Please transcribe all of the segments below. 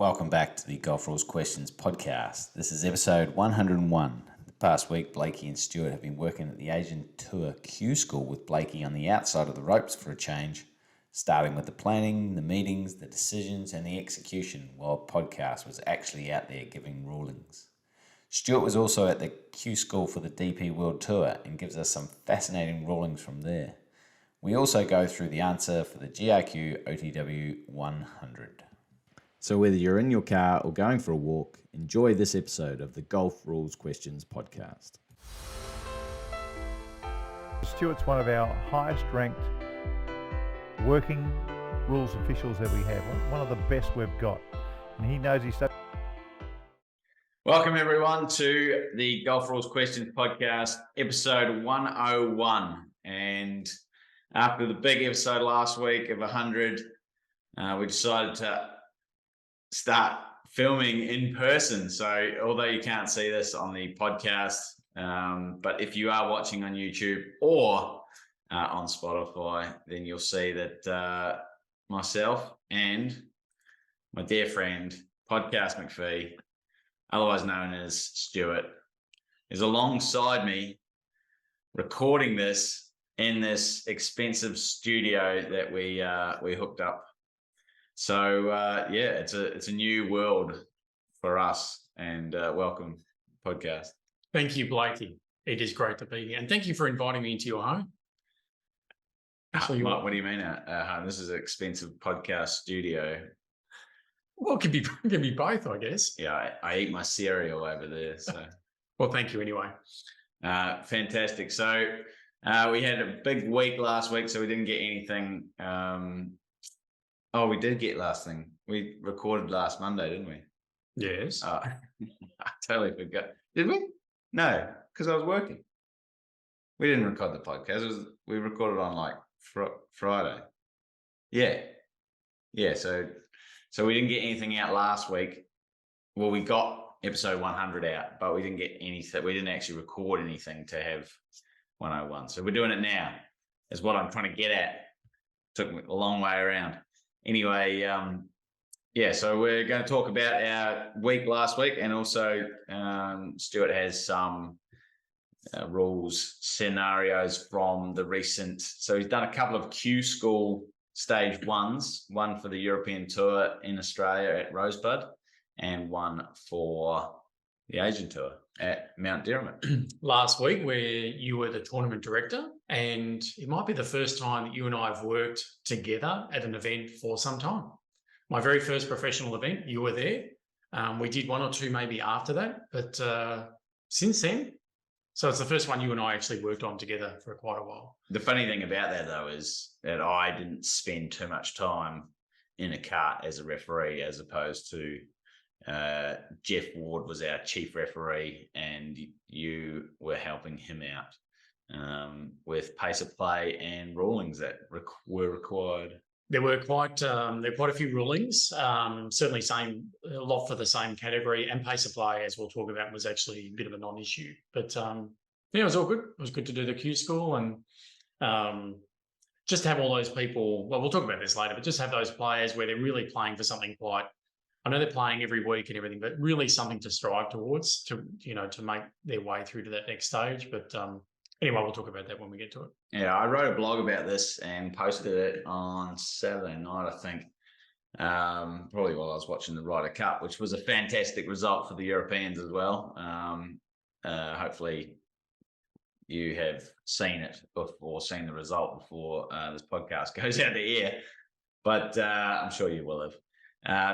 Welcome back to the Golf Rules Questions podcast. This is episode 101. The past week, Blakey and Stuart have been working at the Asian Tour Q School with Blakey on the outside of the ropes for a change, starting with the planning, the meetings, the decisions, and the execution, while podcast was actually out there giving rulings. Stuart was also at the Q School for the DP World Tour and gives us some fascinating rulings from there. We also go through the answer for the GRQ OTW 100. So whether you're in your car or going for a walk, enjoy this episode of the Golf Rules Questions podcast. Stuart's one of our highest ranked working rules officials that we have, one of the best we've got. And he knows his stuff. Welcome everyone to the Golf Rules Questions podcast, episode 101. And after the big episode last week of 100, we decided to start filming in person. So although you can't see this on the podcast, but if you are watching on YouTube or on Spotify, then you'll see that myself and my dear friend, Podcast McPhee, otherwise known as Stuart, is alongside me recording this in this expensive studio that we hooked up. So it's a new world for us, and welcome, podcast. Thank you, Blakey. It is great to be here, and thank you for inviting me into your home. What do you mean our home? This is an expensive podcast studio. Well, it can be both, I guess. Yeah, I eat my cereal over there. So, well, thank you anyway. Fantastic. So we had a big week last week, so we didn't get anything. We did get last thing. We recorded last Monday, didn't we? Yes. I totally forgot. Did we? No, because I was working. We didn't record the podcast. We recorded on like Friday. Yeah. So we didn't get anything out last week. Well, we got episode 100 out, but we didn't get anything. We didn't actually record anything to have 101. So we're doing it now. Is what I'm trying to get at. Took me a long way around. Anyway, so we're going to talk about our week last week, and also Stuart has some rules scenarios from the recent. So he's done a couple of Q School stage ones, one for the European Tour in Australia at Rosebud, and one for the Asian Tour at Mount Derrimut. Last week, where you were the tournament director, and it might be the first time that you and I have worked together at an event for some time. My very first professional event, you were there. We did one or two maybe after that, but since then, so it's the first one you and I actually worked on together for quite a while. The funny thing about that, though, is that I didn't spend too much time in a cart as a referee, as opposed to Jeff Ward was our chief referee, and you were helping him out with pace of play and rulings that were required. There were quite a few rulings. Certainly, a lot for the same category, and pace of play, as we'll talk about, was actually a bit of a non-issue. But it was all good. It was good to do the Q School and just have all those people. Well, we'll talk about this later, but just have those players where they're really playing for something quite. I know they're playing every week and everything, but really something to strive towards to make their way through to that next stage. But anyway, we'll talk about that when we get to it. Yeah, I wrote a blog about this and posted it on Saturday night, I think, probably while I was watching the Ryder Cup, which was a fantastic result for the Europeans as well. Hopefully you have seen it before, seen the result before this podcast goes out to air, but I'm sure you will have.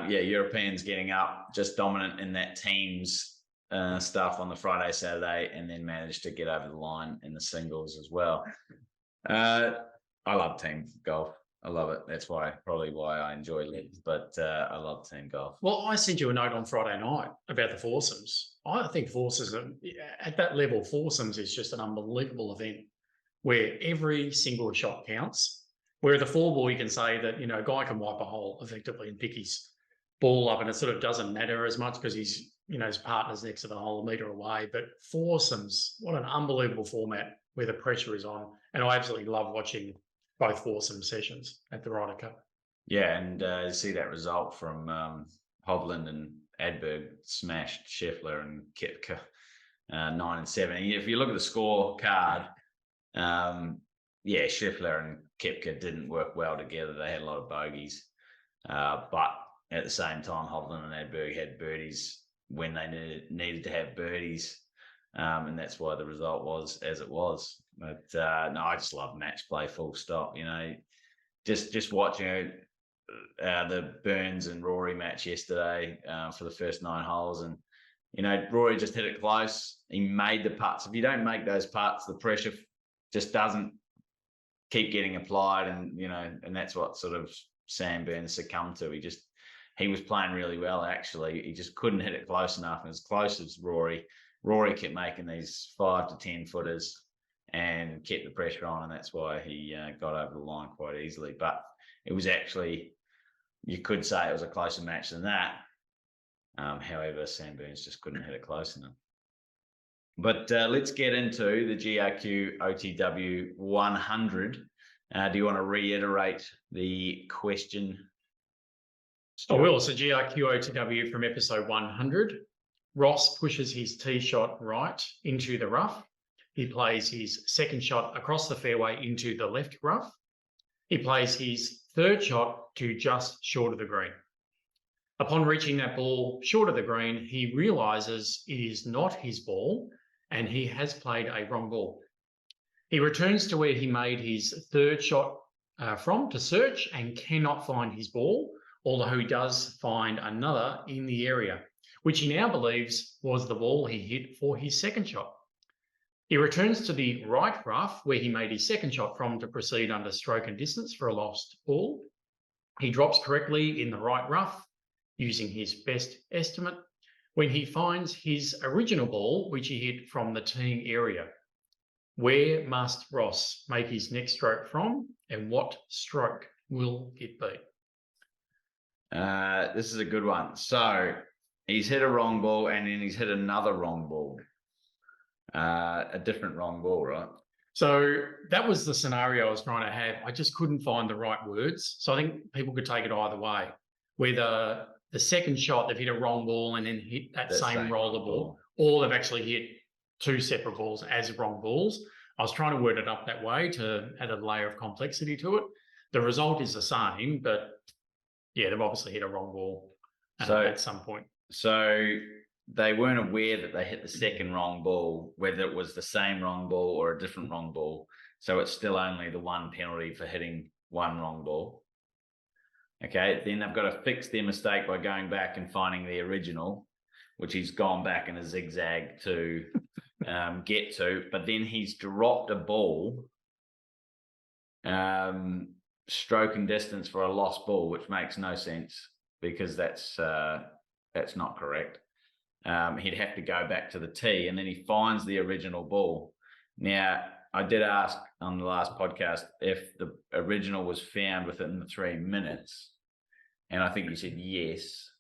Europeans getting up, just dominant in that team's stuff on the Friday, Saturday, and then managed to get over the line in the singles as well. I love team golf. I love it. That's probably why I enjoy it. But I love team golf. Well, I sent you a note on Friday night about the foursomes. I think foursomes at that level, foursomes is just an unbelievable event where every single shot counts. Where the four ball, you can say that, a guy can wipe a hole effectively and pick his ball up, and it sort of doesn't matter as much because he's, his partner's next to the hole a metre away. But foursomes, what an unbelievable format where the pressure is on. And I absolutely love watching both foursome sessions at the Ryder Cup. Yeah, and see that result from Hovland and Adberg smashed Scheffler and Koepka 9 and 7. If you look at the scorecard, Scheffler and Koepka didn't work well together. They had a lot of bogeys, but at the same time, Hovland and Adberg had birdies when they needed to have birdies, and that's why the result was as it was. But no, I just love match play, full stop. Just watching the Burns and Rory match yesterday for the first 9 holes, and Rory just hit it close. He made the putts. If you don't make those putts, the pressure just doesn't keep getting applied, and that's what sort of Sam Burns succumbed to. He was playing really well, actually. He just couldn't hit it close enough. And as close as Rory kept making these 5 to 10 footers and kept the pressure on, and that's why he got over the line quite easily. But it was actually, you could say it was a closer match than that. However, Sam Burns just couldn't hit it close enough. But let's get into the GRQ OTW 100. Do you want to reiterate the question? I will. So GRQ OTW from episode 100. Ross pushes his tee shot right into the rough. He plays his second shot across the fairway into the left rough. He plays his third shot to just short of the green. Upon reaching that ball short of the green, he realises it is not his ball and he has played a wrong ball. He returns to where he made his third shot from to search and cannot find his ball, although he does find another in the area, which he now believes was the ball he hit for his second shot. He returns to the right rough where he made his second shot from to proceed under stroke and distance for a lost ball. He drops correctly in the right rough using his best estimate when he finds his original ball, which he hit from the teeing area. Where must Ross make his next stroke from, and what stroke will it be? This is a good one. So he's hit a wrong ball and then he's hit another wrong ball. A different wrong ball, right? So that was the scenario I was trying to have. I just couldn't find the right words. So I think people could take it either way. Whether the second shot, they've hit a wrong ball and then hit that same roller ball, or they've actually hit 2 separate balls as wrong balls. I was trying to word it up that way to add a layer of complexity to it. The result is the same, but yeah, they've obviously hit a wrong ball at some point. So they weren't aware that they hit the second wrong ball, whether it was the same wrong ball or a different wrong ball. So it's still only the one penalty for hitting one wrong ball. Okay, then they've got to fix their mistake by going back and finding the original, which he's gone back in a zigzag to get to. But then he's dropped a ball, stroke and distance for a lost ball, which makes no sense because that's not correct. He'd have to go back to the tee, and then he finds the original ball. Now, I did ask on the last podcast if the original was found within the 3 minutes, and I think you said yes.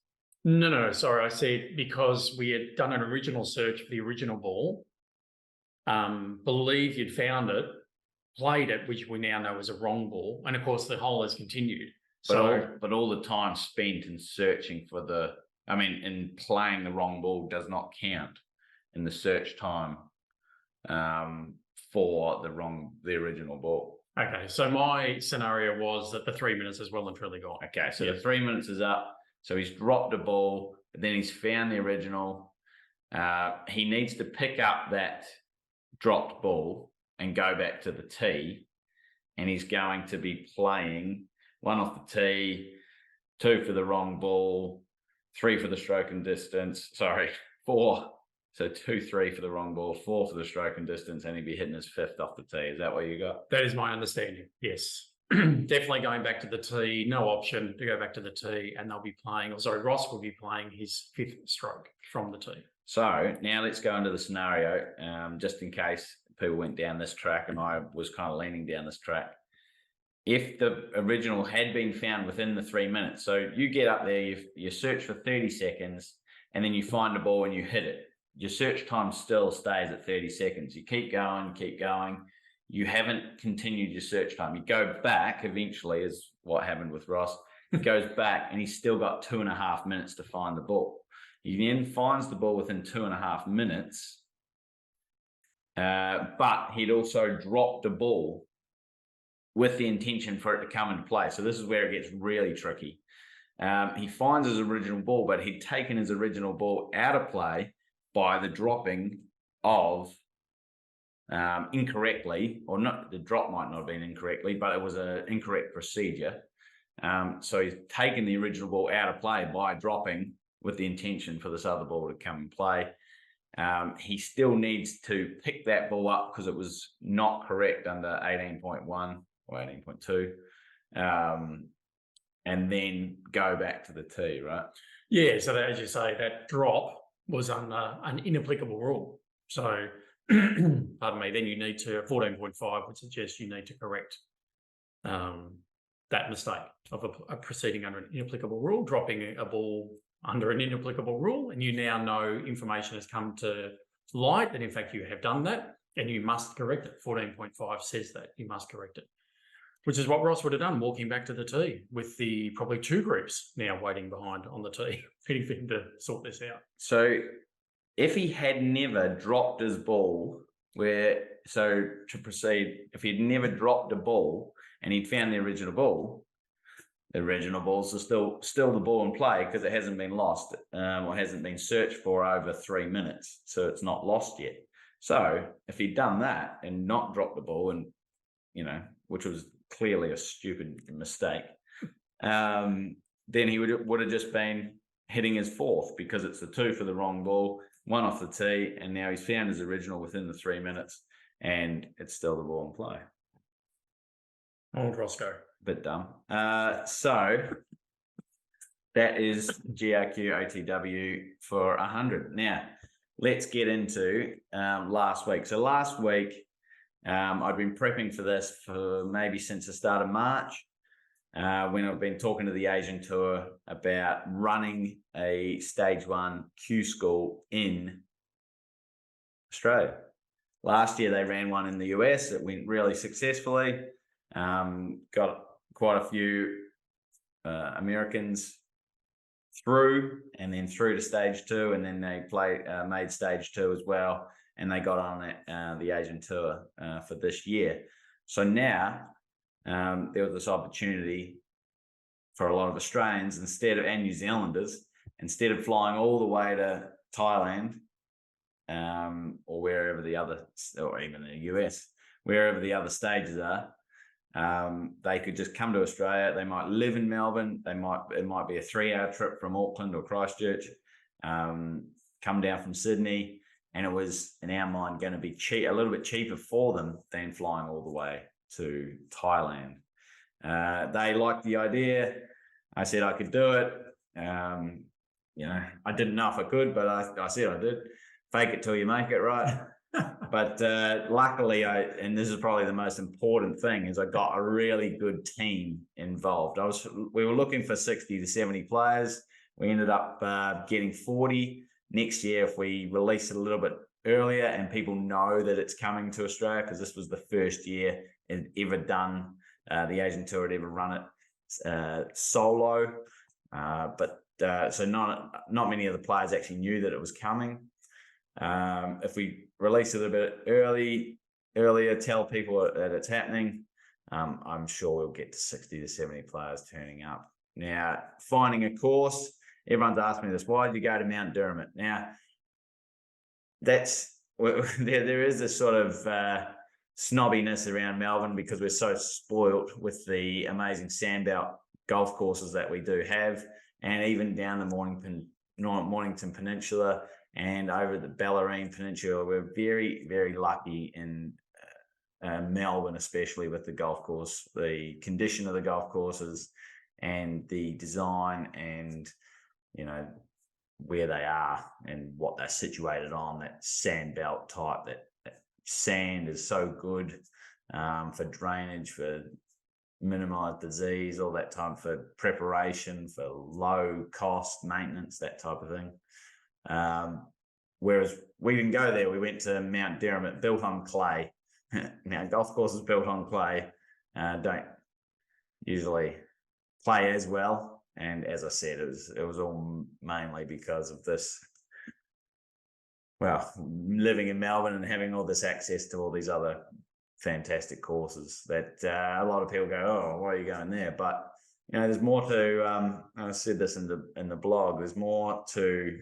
No, sorry. I said because we had done an original search for the original ball, believe you'd found it, played it, which we now know was a wrong ball, and of course the hole has continued. But all the time spent in searching for in playing the wrong ball does not count in the search time for the original ball. Okay, so my scenario was that the 3 minutes is well and truly gone. Okay, so the 3 minutes is up. So he's dropped a ball, but then he's found the original. He needs to pick up that dropped ball and go back to the tee, and he's going to be playing 1 off the tee, 2 for the wrong ball, 3 for the stroke and distance. 4. So 2, 3 for the wrong ball, 4 for the stroke and distance, and he'd be hitting his 5th off the tee. Is that what you got? That is my understanding. Yes. Definitely going back to the tee, no option to go back to the tee, and they'll be playing, Ross will be playing his 5th stroke from the tee. So now let's go into the scenario, just in case people went down this track, and I was kind of leaning down this track. If the original had been found within the 3 minutes, so you get up there, you search for 30 seconds, and then you find the ball and you hit it. Your search time still stays at 30 seconds. You keep going. You haven't continued your search time. You go back eventually, is what happened with Ross. goes back, and he's still got 2.5 minutes to find the ball. He then finds the ball within 2.5 minutes, but he'd also dropped the ball with the intention for it to come into play. So this is where it gets really tricky. He finds his original ball, but he'd taken his original ball out of play by the dropping of incorrectly, or not, the drop might not have been incorrectly, but it was an incorrect procedure. So he's taken the original ball out of play by dropping with the intention for this other ball to come and play. He still needs to pick that ball up because it was not correct under 18.1 or 18.2, and then go back to the tee, right? Yeah, so that, as you say, that drop was an inapplicable rule. So, pardon me, then you need to, 14.5 would suggest you need to correct that mistake of a proceeding under an inapplicable rule, dropping a ball under an inapplicable rule, and you now know information has come to light that in fact you have done that, and you must correct it. 14.5 says that you must correct it, which is what Ross would have done, walking back to the tee with the probably 2 groups now waiting behind on the tee, waiting for him to sort this out. So if he had never dropped his ball, to proceed, if he'd never dropped a ball and he'd found the original balls are still the ball in play because it hasn't been lost or hasn't been searched for over 3 minutes. So it's not lost yet. So if he'd done that and not dropped the ball, and, which was clearly a stupid mistake, then he would have just been hitting his 4th because it's the 2 for the wrong ball, 1 off the tee, and now he's found his original within the 3 minutes, and it's still the ball in play. Old Roscoe. Bit dumb. So that is GRQ OTW for 100. Now, let's get into last week. So last week, I'd been prepping for this for maybe since the start of March, when I've been talking to the Asian Tour about running a Stage 1 Q school in Australia. Last year, they ran one in the US. It went really successfully. Got quite a few Americans through, and then through to Stage 2, and then they made Stage 2 as well, and they got on the Asian Tour for this year. So now there was this opportunity for a lot of Australians and New Zealanders, instead of flying all the way to Thailand or wherever or even the US, wherever the other stages are, they could just come to Australia. They might live in Melbourne. It might be a 3-hour trip from Auckland or Christchurch, come down from Sydney, and it was, in our mind, going to be a little bit cheaper for them than flying all the way to Thailand. They liked the idea. I said I could do it. I didn't know if I could, but I said I did. Fake it till you make it, right? But luckily, and this is probably the most important thing, is I got a really good team involved. We were looking for 60 to 70 players. We ended up getting 40. Next year, if we release it a little bit earlier and people know that it's coming to Australia, because this was the first year it ever done, the Asian Tour had ever run it solo. So not many of the players actually knew that it was coming. If we release it a bit earlier, tell people that it's happening, I'm sure we'll get to 60 to 70 players turning up. Now, finding a course, everyone's asked me this, why did you go to Mount Derrimut? Now, there is a sort of snobbiness around Melbourne because we're so spoilt with the amazing sandbelt golf courses that we do have, and even down the Mornington Peninsula and over the Bellarine Peninsula. We're very, very lucky in Melbourne, especially with the golf course, the condition of the golf courses and the design, and where they are and what they're situated on, that sandbelt type. That sand is so good for drainage, for minimize disease, all that time, for preparation, for low cost maintenance, that type of thing. Whereas we didn't go there. We went to Mount Derrimut, built on clay. Now, golf courses built on clay don't usually play as well. And as I said, it was all mainly because of this. Well, living in Melbourne and having all this access to all these other fantastic courses that a lot of people go, oh, why are you going there? But there's more to. I said this in the blog. There's more to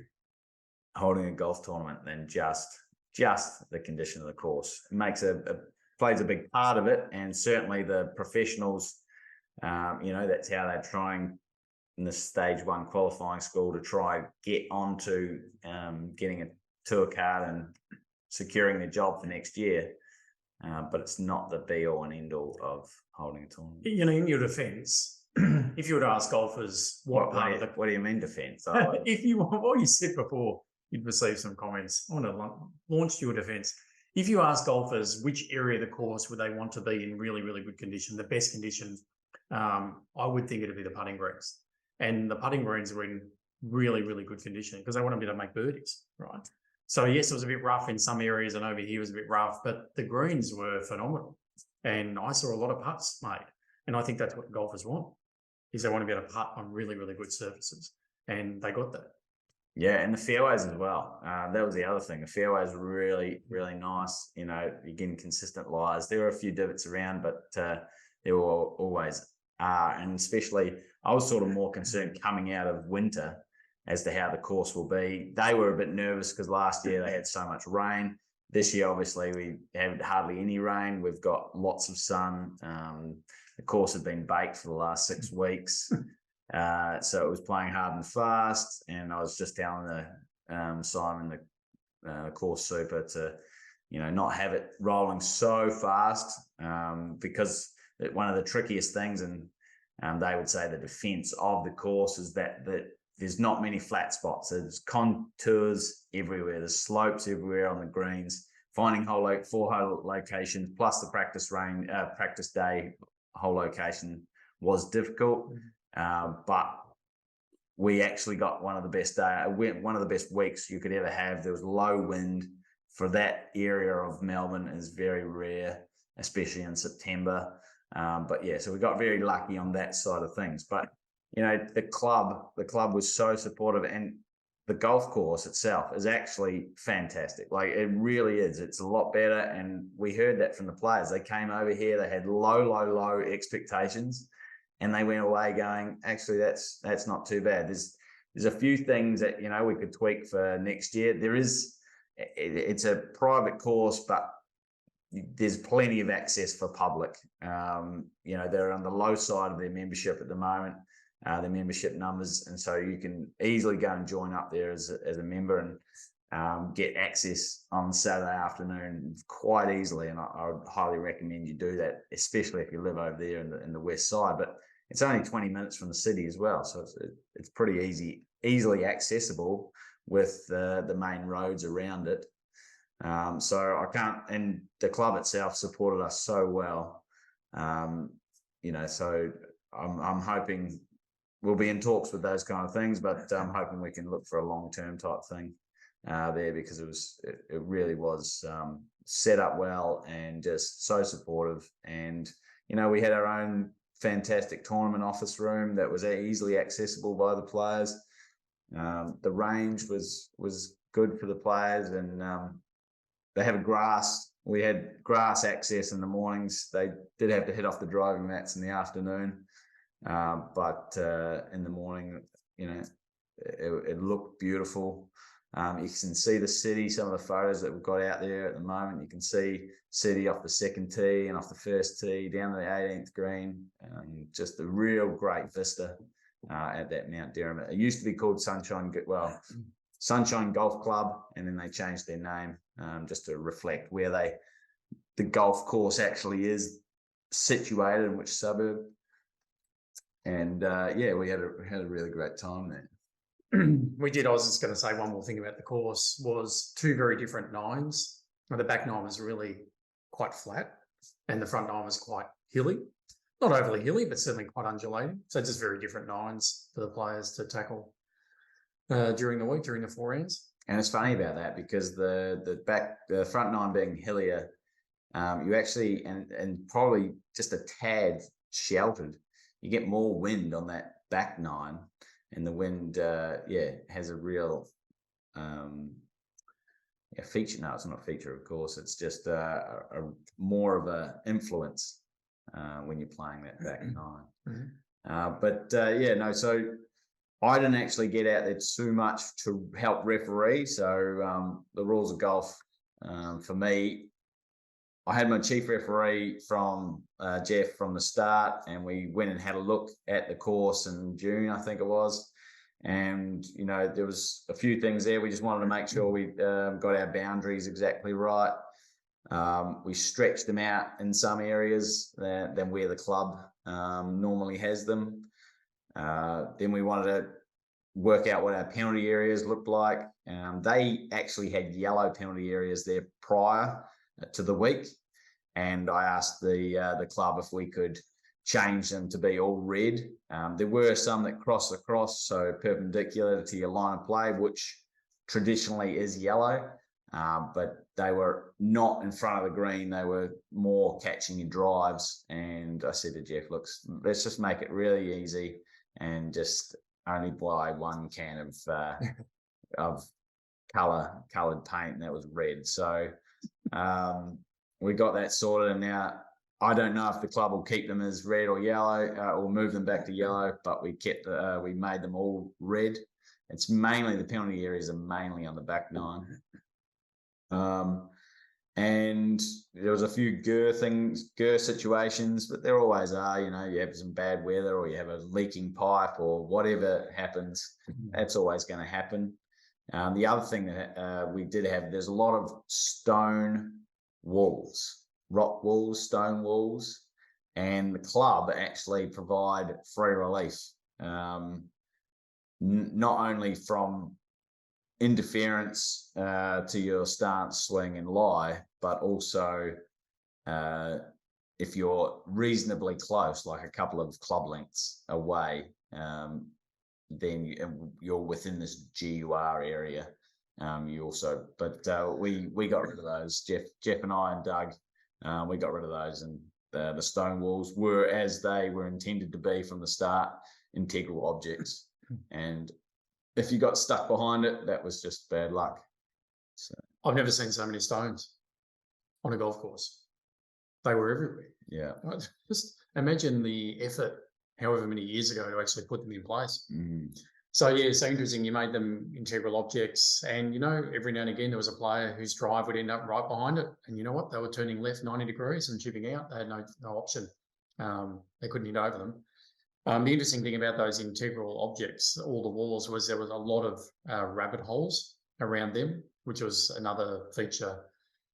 holding a golf tournament than just the condition of the course. It plays a big part of it, and certainly the professionals. That's how they're trying in the stage 1 qualifying school to try get onto getting a tour card and securing their job for next year. But it's not the be all and end all of holding a tournament. In your defence, if you were to ask golfers what do you mean defence? If you what you said before, you'd receive some comments. I want to launch your defence. If you ask golfers which area of the course would they want to be in really, really good condition, the best condition, I would think it'd be the putting greens. And the putting greens are in really, really good condition because they want to be able to make birdies, right? So yes, it was a bit rough in some areas, and over here was a bit rough, but the greens were phenomenal. And I saw a lot of putts made. And I think that's what golfers want, is they want to be able to putt on really, really good surfaces. And they got that. Yeah, and the fairways as well. That was the other thing. The fairways were really, really nice. You're getting consistent lies. There were a few divots around, but there were always are. And especially, I was sort of more concerned coming out of winter as to how the course will be. They were a bit nervous because last year they had so much rain. This year, obviously, we had hardly any rain. We've got lots of sun. The course had been baked for the last 6 weeks. So it was playing hard and fast. And I was just telling Simon, the course super, to not have it rolling so fast because one of the trickiest things, and they would say the defence of the course, is that there's not many flat spots. There's contours everywhere. There's slopes everywhere on the greens. Finding 4-hole locations plus the practice day hole location was difficult. But we actually got one of the best weeks you could ever have. There was low wind for that area of Melbourne. Is very rare, especially in September. But yeah, so we got very lucky on that side of things. But the club was so supportive, and the golf course itself is actually fantastic. Like, it really is. It's a lot better. And we heard that from the players. They came over here, they had low expectations, and they went away going, actually, that's not too bad. There's a few things that, we could tweak for next year. It's a private course, but there's plenty of access for public. They're on the low side of their membership at the moment. The membership numbers, and so you can easily go and join up there as a member and get access on Saturday afternoon quite easily. And I would highly recommend you do that, especially if you live over there in the west side. But it's only 20 minutes from the city as well, so it's pretty easily accessible with the main roads around it. So I can't, and the club itself supported us so well. So I'm hoping. We'll be in talks with those kind of things, but I'm hoping we can look for a long-term type thing there, because it really was set up well and just so supportive. And we had our own fantastic tournament office room that was easily accessible by the players. The range was good for the players, and they have grass. We had grass access in the mornings. They did have to head off the driving mats in the afternoon. But in the morning, it looked beautiful. You can see the city, some of the photos that we've got out there at the moment. You can see city off the second tee and off the first tee down to the 18th green. Just a real great vista at that Mount Derrimut. It used to be called Sunshine Golf Club, and then they changed their name just to reflect where the golf course actually is situated, in which suburb. And we had a really great time there. We did. I was just going to say one more thing about the course. Was 2 very different nines. The back nine was really quite flat, and the front nine was quite hilly. Not overly hilly, but certainly quite undulating. So just very different nines for the players to tackle during the week, during the 4 rounds. And it's funny about that, because the front nine being hillier, you actually and probably just a tad sheltered. you get more wind on that back 9, and the wind, has a real feature. No, it's not a feature, of course. It's just a more of a influence when you're playing that back 9. Mm-hmm. So I didn't actually get out there too much to help referee. So the rules of golf, for me, I had my chief referee from Jeff from the start, and we went and had a look at the course in June, I think it was. And, there was a few things there. We just wanted to make sure we got our boundaries exactly right. We stretched them out in some areas than where the club normally has them. Then we wanted to work out what our penalty areas looked like. They actually had yellow penalty areas there prior to the week, and I asked the club if we could change them to be all red. There were some that cross across, so perpendicular to your line of play, which traditionally is yellow, but they were not in front of the green. They were more catching your drives. And I said to Jeff, look, let's just make it really easy and just only buy 1 can of coloured paint, and that was red. So we got that sorted, and now I don't know if the club will keep them as red or yellow or move them back to yellow, but we made them all red. It's mainly the penalty areas are mainly on the back 9. And there was a few GUR situations, but there always are. You have some bad weather, or you have a leaking pipe, or whatever happens. That's always going to happen. The other thing that we did have, there's a lot of stone walls, rock walls, stone walls, and the club actually provide free relief, not only from interference to your stance, swing and lie, but also if you're reasonably close, like a couple of club lengths away, then you're within this GUR area. We got rid of those. Jeff and I and Doug, we got rid of those, and the stone walls were, as they were intended to be from the start, integral objects. And if you got stuck behind it, that was just bad luck. So I've never seen so many stones on a golf course. They were everywhere. Yeah. Just imagine the effort, however many years ago, to actually put them in place. Mm. So interesting. You made them integral objects, and every now and again there was a player whose drive would end up right behind it, and you know what? They were turning left 90 degrees and chipping out. They had no option. They couldn't hit over them. The interesting thing about those integral objects, all the walls, was there was a lot of rabbit holes around them, which was another feature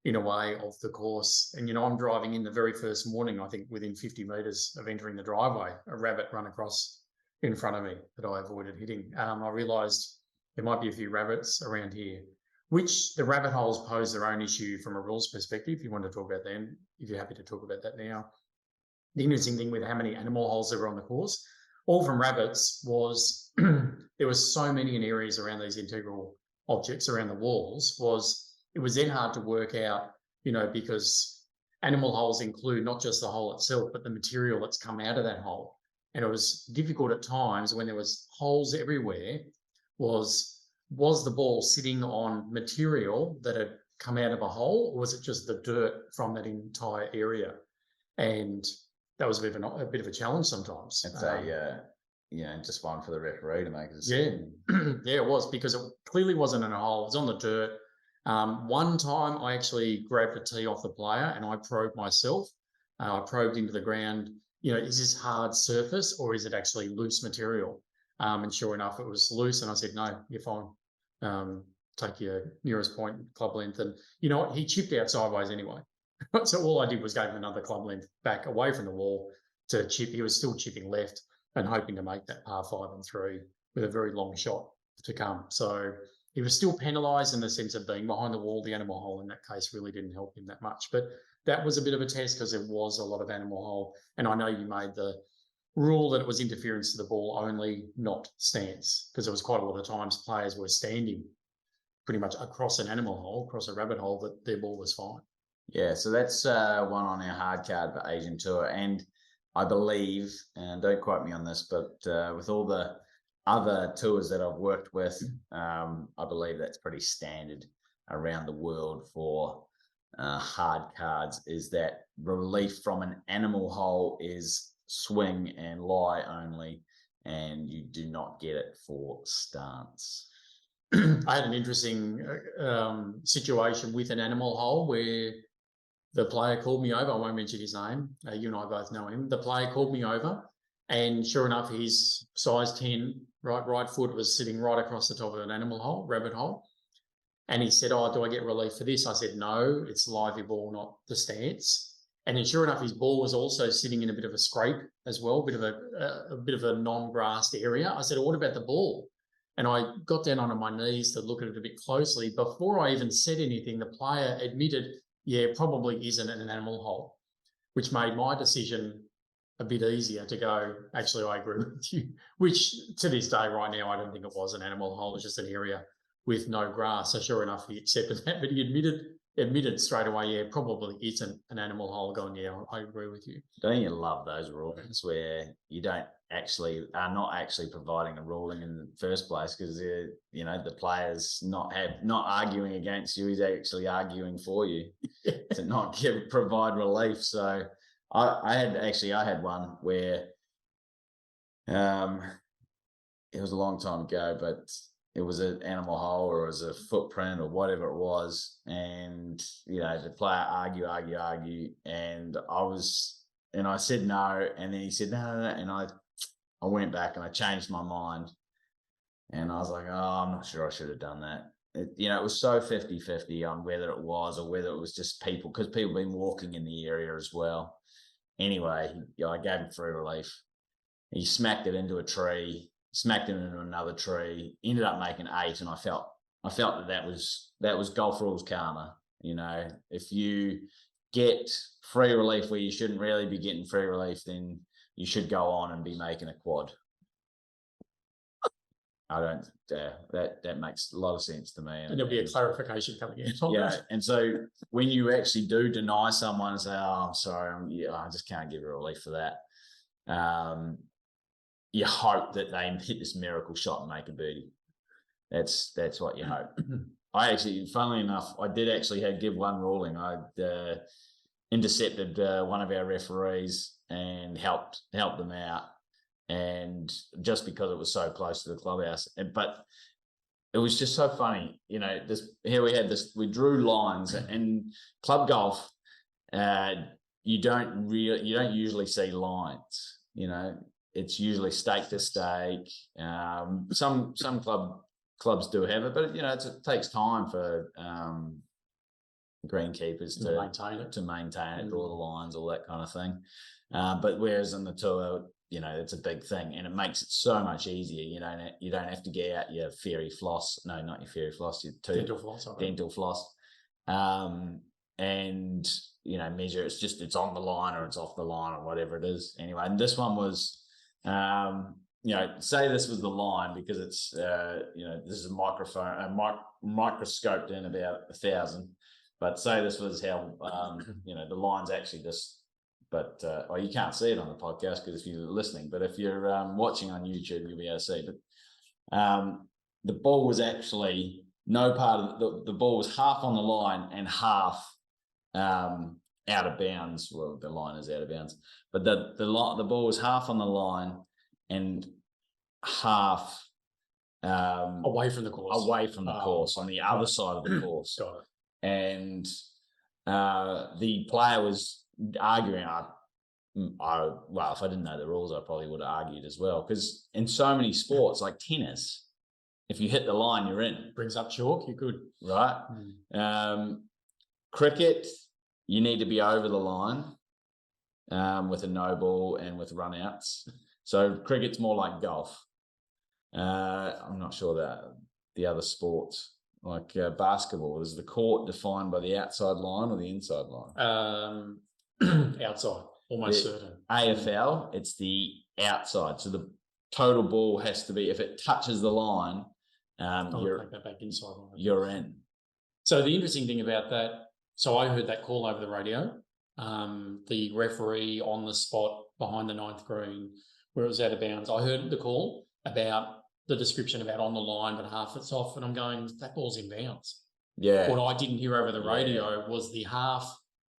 in a way of the course. And I'm driving in the very first morning, I think within 50 metres of entering the driveway, a rabbit run across in front of me that I avoided hitting. I realised there might be a few rabbits around here, which the rabbit holes pose their own issue from a rules perspective. If you want to talk about them, if you're happy to talk about that now. The interesting thing with how many animal holes there were on the course, all from rabbits, was there were so many in areas around these integral objects around the walls, it was then hard to work out, because animal holes include not just the hole itself, but the material that's come out of that hole. And it was difficult at times when there was holes everywhere, was the ball sitting on material that had come out of a hole, or was it just the dirt from that entire area? And that was a bit of a challenge sometimes. It's just one for the referee to make a decision. Yeah, it was, because it clearly wasn't in a hole. It was on the dirt. One time I actually grabbed a tee off the player and I probed myself. I probed into the ground. Is this hard surface or is it actually loose material? And sure enough, it was loose. And I said, no, you're fine. Take your nearest point, club length. And you know what? He chipped out sideways anyway. So all I did was gave him another club length back away from the wall to chip. He was still chipping left and hoping to make that par 5 and 3 with a very long shot to come. So he was still penalised in the sense of being behind the wall. The animal hole in that case really didn't help him that much. But that was a bit of a test because there was a lot of animal hole. And I know you made the rule that it was interference to the ball only, not stance, because there was quite a lot of times players were standing pretty much across an animal hole, across a rabbit hole, that their ball was fine. Yeah, so that's one on our hard card for Asian Tour. And I believe, and don't quote me on this, but with all the other tours that I've worked with, I believe that's pretty standard around the world for hard cards, is that relief from an animal hole is swing and lie only, and you do not get it for stance. I had an interesting situation with an animal hole where the player called me over. I won't mention his name. You and I both know him. The player called me over, and sure enough, his size 10 right foot was sitting right across the top of an animal hole, rabbit hole. And he said, "Oh, do I get relief for this?" I said, "No, it's live your ball, not the stance." And then sure enough, his ball was also sitting in a bit of a scrape as well, a bit of a non-grassed area. I said, "Oh, what about the ball?" And I got down onto my knees to look at it a bit closely. Before I even said anything, the player admitted, "Yeah, probably isn't an animal hole," which made my decision a bit easier to go, "Actually, I agree with you," which to this day right now, I don't think it was an animal hole. It's just an area with no grass. So sure enough, he accepted that, but he admitted straight away, "Yeah, probably isn't an animal hole," going, "Yeah, I agree with you." Don't you love those rulings where you are not actually providing a ruling in the first place, because the player's not arguing against you, he's actually arguing for you to not provide relief. So I had one where it was a long time ago, but it was an animal hole or it was a footprint or whatever it was, and the player argue, and I said no, and then he said no, and I went back and I changed my mind, and I was like, "Oh, I'm not sure I should have done that." It was so 50-50 on whether it was or whether it was just people, because people have been walking in the area as well. Anyway, I gave him free relief. He smacked it into a tree, smacked it into another tree, ended up making 8, and I felt that was GolfRules karma. If you get free relief where you shouldn't really be getting free relief, then you should go on and be making a quad. I don't. That makes a lot of sense to me. And there'll be a clarification coming in. And so when you actually do deny someone and say, "Oh, I'm sorry, I just can't give you relief for that," you hope that they hit this miracle shot and make a birdie. That's what you hope. I actually, funnily enough, I did actually give one ruling. I intercepted one of our referees and helped them out, and just because it was so close to the clubhouse. But it was just so funny, we drew lines, and club golf, you don't usually see lines. It's usually stake to stake. Some clubs do have it, but it takes time for greenkeepers to maintain it, draw the lines, all that kind of thing. But whereas in the tour, it's a big thing, and it makes it so much easier. You don't have to get out your fairy floss. No, not your fairy floss. Your dental floss. And measure. It's on the line or it's off the line or whatever it is. Anyway, and this one was, say this was the line, because it's this is a microphone, microscoped in about 1,000. But say this was how the line's actually just. But you can't see it on the podcast because if you're listening. But if you're watching on YouTube, you'll be able to see. But the ball was actually no part of the ball was half on the line and half out of bounds. Well, the line is out of bounds, but the ball was half on the line and half away from the course. Course on the other side of the course. Got it. And the player was arguing. Well, if I didn't know the rules, I probably would have argued as well, because in so many sports like tennis, if you hit the line, you're in. Brings up chalk, you're good, right? Cricket, you need to be over the line with a no ball and with runouts. So cricket's more like golf. I'm not sure that the other sports, like basketball, is the court defined by the outside line or the inside line? Outside, almost certain. AFL, it's the outside. So the total ball has to be, if it touches the line, you're take that back inside. You're in. So the interesting thing about that, so I heard that call over the radio. The referee on the spot behind the 9th green where it was out of bounds. I heard the call about the description about on the line, but half it's off, and I'm going, that ball's in bounds. Yeah. What I didn't hear over the radio was the half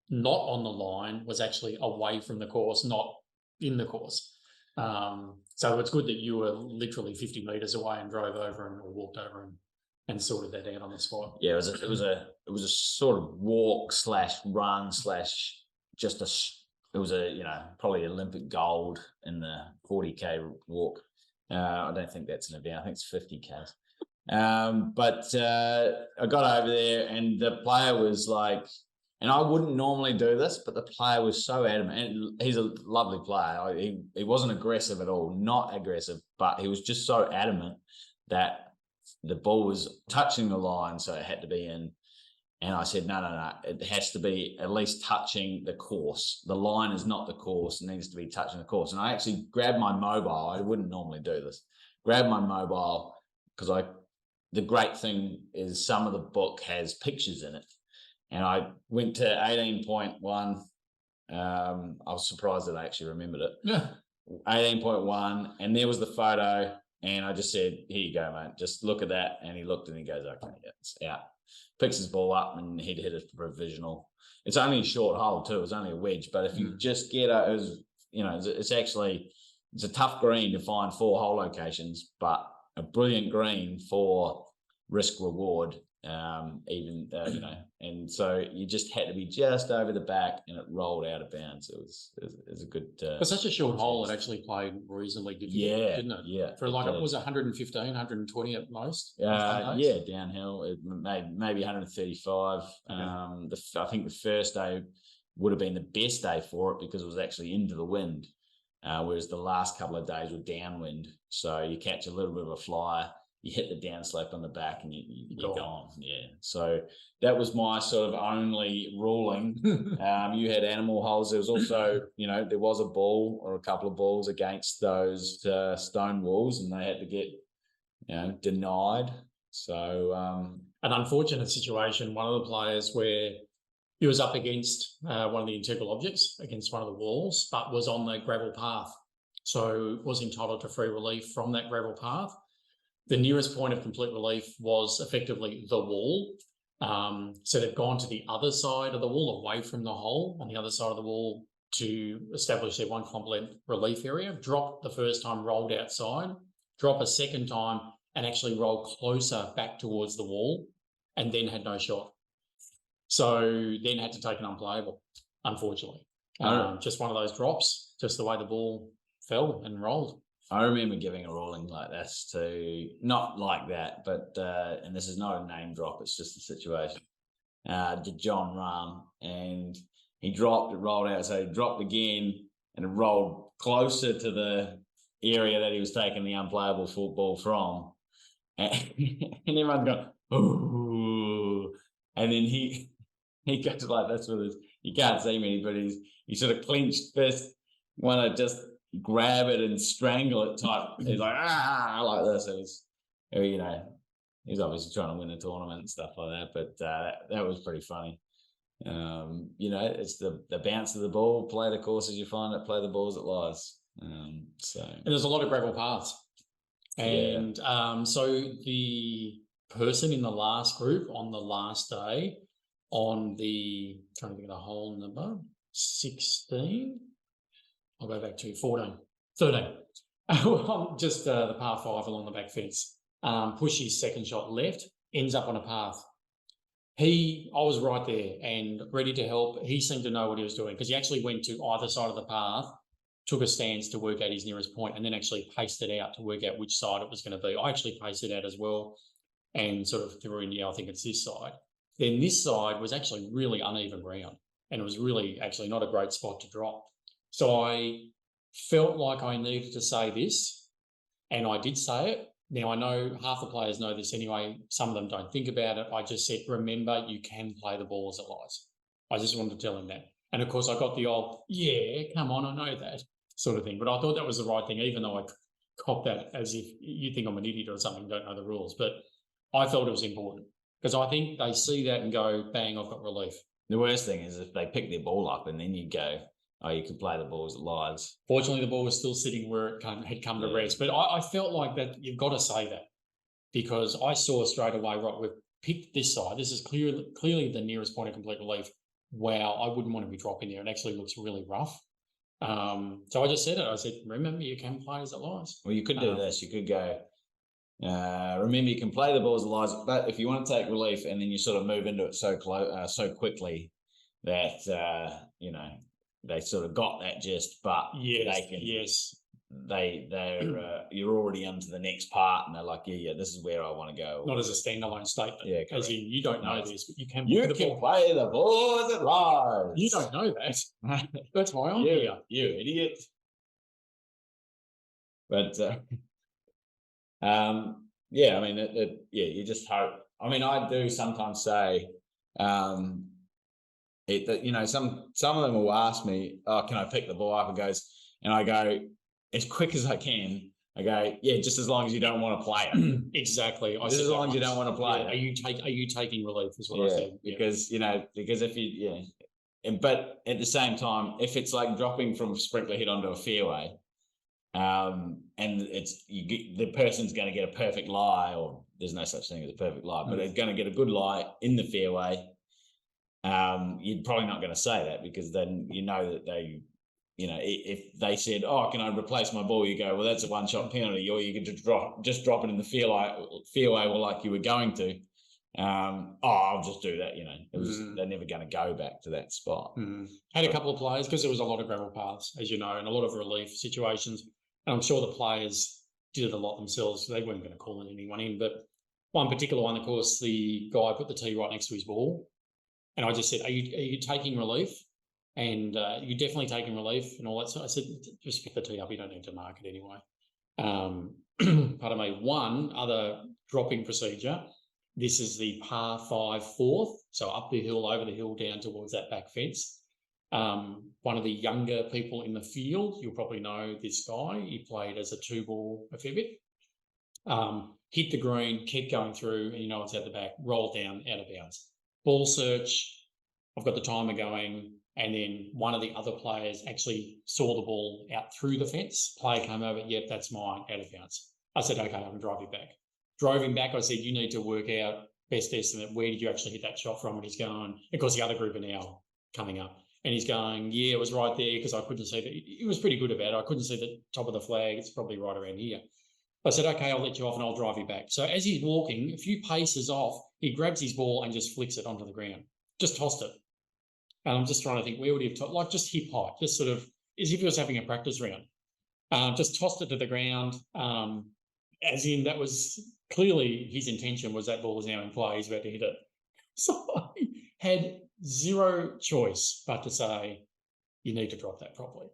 not on the line was actually away from the course, not in the course. So it's good that you were literally 50 metres away and drove over or walked over and sorted that out on the spot. Yeah, it was a sort of walk / run / just it was a probably Olympic gold in the 40K walk. I don't think that's an event. I think it's 50K. But I got over there, and the player was like, and I wouldn't normally do this, but the player was so adamant, and he's a lovely player. He wasn't aggressive at all, not aggressive, but he was just so adamant that the ball was touching the line, so it had to be in. And I said, no, it has to be at least touching the course. The line is not the course. It needs to be touching the course. And I actually grabbed my mobile. I wouldn't normally do this. Grabbed my mobile because the great thing is some of the book has pictures in it. And I went to 18.1. I was surprised that I actually remembered it. Yeah. 18.1. And there was the photo. And I just said, here you go, mate. Just look at that. And he looked and he goes, okay, yeah, it's out. Picks his ball up and he'd hit it provisional. It's only a short hole too. It's only a wedge. But if you just get it's a tough green to find 4 hole locations, but a brilliant green for risk reward. And so you just had to be just over the back, and it rolled out of bounds. It was a good. For such a short hole, it actually played reasonably difficult, didn't it? Yeah. For like, it was 115, 120 at most. Yeah, downhill. It made maybe 135. Okay. I think the first day would have been the best day for it because it was actually into the wind, whereas the last couple of days were downwind. So you catch a little bit of a flyer. You hit the downslope on the back and you're gone. Yeah. So that was my sort of only ruling. You had animal holes. There was also, there was a ball or a couple of balls against those stone walls, and they had to get, denied. So an unfortunate situation. One of the players where he was up against one of the integral objects, against one of the walls, but was on the gravel path. So was entitled to free relief from that gravel path. The nearest point of complete relief was effectively the wall. So they've gone to the other side of the wall, away from the hole, on the other side of the wall, to establish their 1 complete relief area. Drop the first time, rolled outside, drop a second time, and actually roll closer back towards the wall, and then had no shot. So then had to take an unplayable, unfortunately. Just one of those drops, just the way the ball fell and rolled. I remember giving a ruling like this to, not like that, but, and this is not a name drop, it's just a situation, to John Rahm, and he dropped, it rolled out, so he dropped again, and it rolled closer to the area that he was taking the unplayable football from, and everyone's going, ooh, and then he goes like this with his, you can't see me, but he sort of clenched fist, want to just grab it and strangle it type. He's like, like this. It was, he's obviously trying to win a tournament and stuff like that, but that was pretty funny. It's the bounce of the ball, play the course as you find it, play the ball as it lies. And there's a lot of gravel paths. And so the person in the last group on the last day on the, trying to think of the hole number, 16, I'll go back to 14, 13. Just the par 5 along the back fence. Push his second shot left, ends up on a path. I was right there and ready to help. He seemed to know what he was doing because he actually went to either side of the path, took a stance to work out his nearest point, and then actually paced it out to work out which side it was going to be. I actually paced it out as well and sort of threw in, I think it's this side. Then this side was actually really uneven ground, and it was really actually not a great spot to drop. So I felt like I needed to say this, and I did say it. Now, I know half the players know this anyway. Some of them don't think about it. I just said, remember, you can play the ball as it lies. I just wanted to tell him that. And, of course, I got the old, yeah, come on, I know that sort of thing. But I thought that was the right thing, even though I copped that as if you think I'm an idiot or something, don't know the rules. But I felt it was important because I think they see that and go, bang, I've got relief. The worst thing is if they pick their ball up and then you go, Oh, you could play the balls at lives. Fortunately, the ball was still sitting where it had come to rest. But I felt like that you've got to say that, because I saw straight away, right, we've picked this side. This is clearly the nearest point of complete relief. Wow, I wouldn't want to be dropping there. It actually looks really rough. So I just said it. I said, remember, you can play as it lies. Well, you could do this. You could go, remember, you can play the balls at lies, but if you want to take relief and then you sort of move into it so quickly that, you know, they sort of got that gist, but they're you're already onto the next part, and they're like, yeah, this is where I want to go. Not as a standalone statement. Yeah, as in, you don't know this, but you can. You can play the balls at lies. You don't know that. That's why I'm here. You idiot. But yeah, I mean, you just hope. I mean, I do sometimes say, that, you know, some of them will ask me, oh, can I pick the ball up? And I go, as quick as I can. I go, yeah, just as long as you don't want to play it. Exactly. Just as long as you don't want to play it. Are you taking relief? Is what I said. Because, you know, because if you, but at the same time, if it's like dropping from a sprinkler head onto a fairway, and the person's going to get a perfect lie, or there's no such thing as a perfect lie, but they're going to get a good lie in the fairway. You're probably not going to say that, because then you know that they, you know, if they said, oh, can I replace my ball? You go, well, that's a one-shot penalty, or you could just drop it in the fairway, or like you were going to. I'll just do that, you know. They're never going to go back to that spot. Had a couple of players, because there was a lot of gravel paths, as you know, and a lot of relief situations. And I'm sure the players did it a lot themselves. They weren't going to call anyone in. But one particular one, of course, the guy put the tee right next to his ball. And I just said, are you taking relief? And you're definitely taking relief and all that. So I said, just pick the tee up. You don't need to mark it anyway. Pardon me. One other dropping procedure. This is the par 5 4th. So up the hill, over the hill, down towards that back fence. One of the younger people in the field, you'll probably know this guy. He played as a 2-ball a fair bit. Hit the green, kept going through, and you know it's out the back, rolled down, out of bounds. Ball search, I've got the timer going, and then one of the other players actually saw the ball out through the fence. Player came over, yep, that's mine, out of bounds. I said, okay, I can drive it back. Drove him back, I said, you need to work out best estimate, where did you actually hit that shot from? And he's going, of course, the other group are now coming up. And he's going, yeah, it was right there, because I couldn't see that. He was pretty good about it. I couldn't see the top of the flag. It's probably right around here. I said, okay, I'll let you off and I'll drive you back. So as he's walking, a few paces off, he grabs his ball and just flicks it onto the ground. Just tossed it. And I'm just trying to think, where would he have tossed? Like just hip height, just sort of as if he was having a practice round. Just tossed it to the ground. As in, that was clearly his intention, was that ball was now in play. He's about to hit it. So I had zero choice but to say, you need to drop that properly.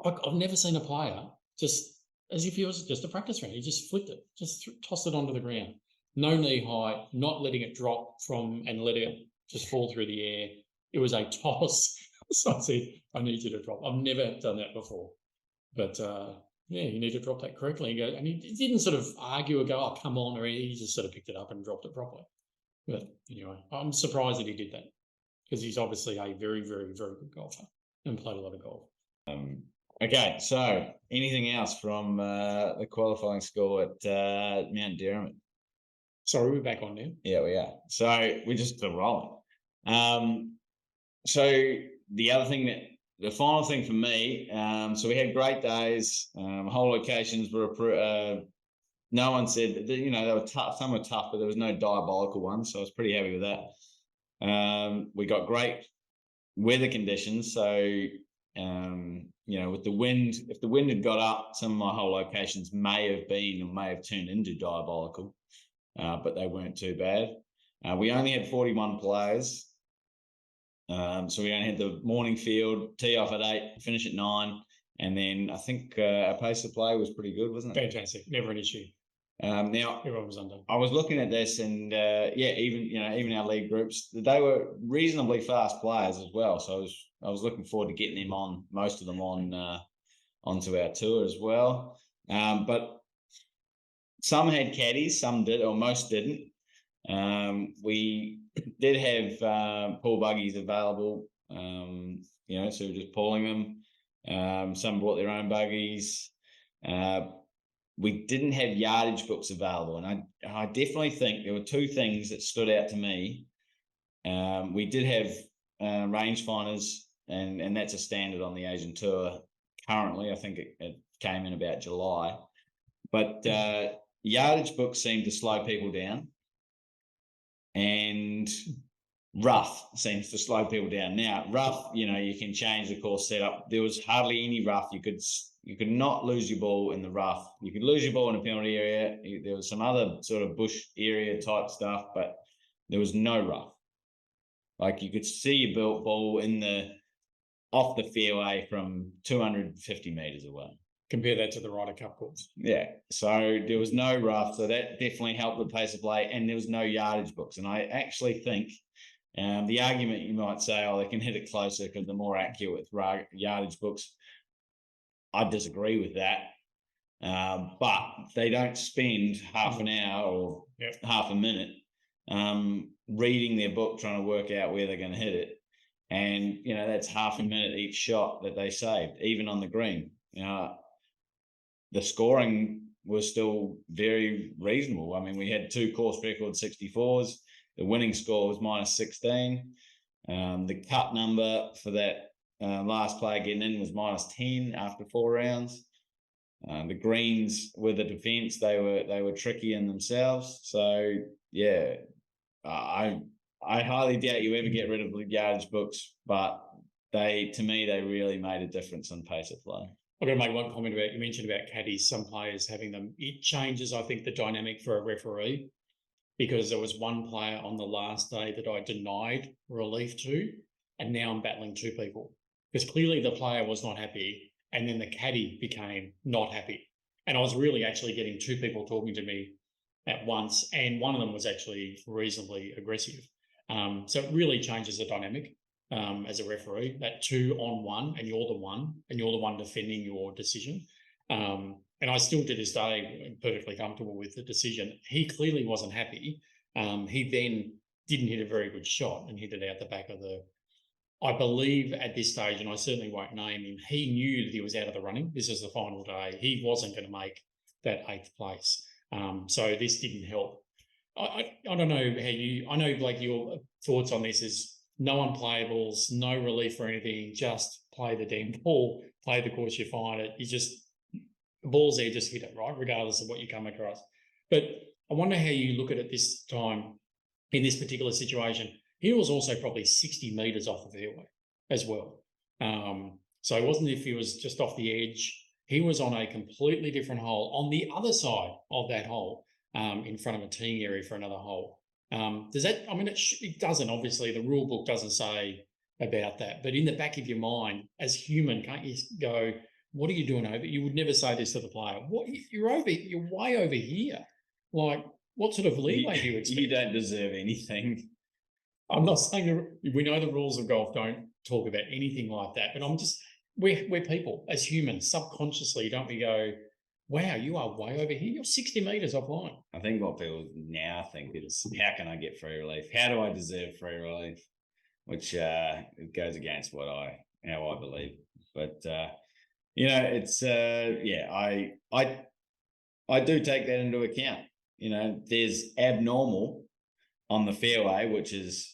I've never seen a player just as if he was just a practice round. He just flicked it, just tossed it onto the ground. No knee height, not letting it drop from and letting it just fall through the air. It was a toss. So I said, I need you to drop. I've never done that before. But yeah, you need to drop that correctly. And he didn't sort of argue or go, oh, come on, or he just sort of picked it up and dropped it properly. But anyway, I'm surprised that he did that, because he's obviously a very, very, very good golfer and played a lot of golf. Okay, so anything else from the qualifying score at Mount Derrimut? Sorry, we're back on now. Yeah, we are. So we're just still rolling. So the other thing the final thing for me, so we had great days. Whole locations were no one said, you know, they were tough. Some were tough, but there was no diabolical ones. So I was pretty happy with that. We got great weather conditions. So, you know, with the wind, if the wind had got up, some of my whole locations may have turned into diabolical, but they weren't too bad. We only had 41 players. So we only had the morning field, tee off at 8, finish at 9. And then I think our pace of play was pretty good, wasn't it? Fantastic. Never an issue. Now everyone was under. I was looking at this, and even our league groups, they were reasonably fast players as well. So I was looking forward to getting them on, most of them onto our tour as well. But some had caddies, some did, or most didn't. We did have pool buggies available. so we're just pulling them. Some brought their own buggies. We didn't have yardage books available, and I definitely think there were two things that stood out to me. We did have rangefinders, and that's a standard on the Asian Tour currently. I think it came in about July, but yardage books seem to slow people down, and rough seems to slow people down. Now, rough, you can change the course setup. There was hardly any rough. You could not lose your ball in the rough. You could lose your ball in a penalty area. There was some other sort of bush area type stuff, but there was no rough. Like, you could see your ball off the fairway from 250 meters away. Compare that to the Ryder Cup course. Yeah, so there was no rough, so that definitely helped the pace of play, and there was no yardage books. And I actually think the argument you might say, they can hit it closer because they're more accurate with yardage books. I disagree with that, but they don't spend half an hour or half a minute reading their book trying to work out where they're going to hit it. And, that's half a minute each shot that they saved, even on the green. The scoring was still very reasonable. I mean, we had 2 course record 64s. The winning score was -16. The cut number for that last player getting in was -10 after 4 rounds. The greens with the defence, they were tricky in themselves. So yeah, I highly doubt you ever get rid of the yardage books, but to me they really made a difference on pace of play. I'm going to make one comment about, you mentioned about caddies, some players having them. It changes, I think, the dynamic for a referee, because there was one player on the last day that I denied relief to, and now I'm battling 2 people. Because clearly the player was not happy, and then the caddy became not happy. And I was really actually getting 2 people talking to me at once, and one of them was actually reasonably aggressive. So it really changes the dynamic as a referee, that 2 on 1, and you're the one defending your decision. And I still to this day am perfectly comfortable with the decision. He clearly wasn't happy. He then didn't hit a very good shot and hit it out the back of I believe at this stage, and I certainly won't name him, he knew that he was out of the running. This was the final day. He wasn't going to make that 8th place. So this didn't help. I don't know I know, Blake, your thoughts on this is no unplayables, no relief for anything, just play the damn ball, play the course you find it. The ball's there, just hit it, right, regardless of what you come across. But I wonder how you look at it this time in this particular situation. He was also probably 60 metres off the fairway as well. So it wasn't if he was just off the edge. He was on a completely different hole on the other side of that hole, in front of a teeing area for another hole. Does that, I mean, it doesn't, obviously, the rule book doesn't say about that, but in the back of your mind, as human, can't you go, what are you doing over? You would never say this to the player. You're way over here. Like, what sort of leeway do you expect? You don't deserve anything. I'm not saying we know the rules of golf don't talk about anything like that, but we're people as humans, subconsciously, don't we go, wow, you are way over here. You're 60 metres offline. I think what people now think is, how can I get free relief? How do I deserve free relief? Which it goes against how I believe. But it's I do take that into account. There's abnormal on the fairway, which is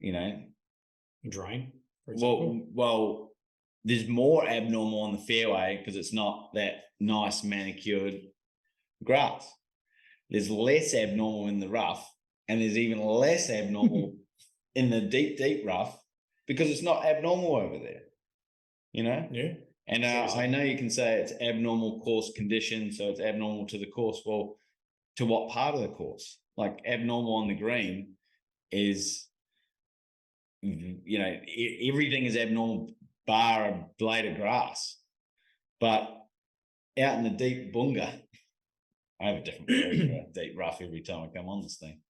drain, for example. Well, there's more abnormal on the fairway because it's not that nice manicured grass. There's less abnormal in the rough, and there's even less abnormal in the deep rough because it's not abnormal over there. Yeah. And I know you can say it's abnormal course condition, so it's abnormal to the course. Well, to what part of the course? Like, abnormal on the green is, everything is abnormal bar a blade of grass. But out in the deep bunga, I have a different word for deep rough every time I come on this thing,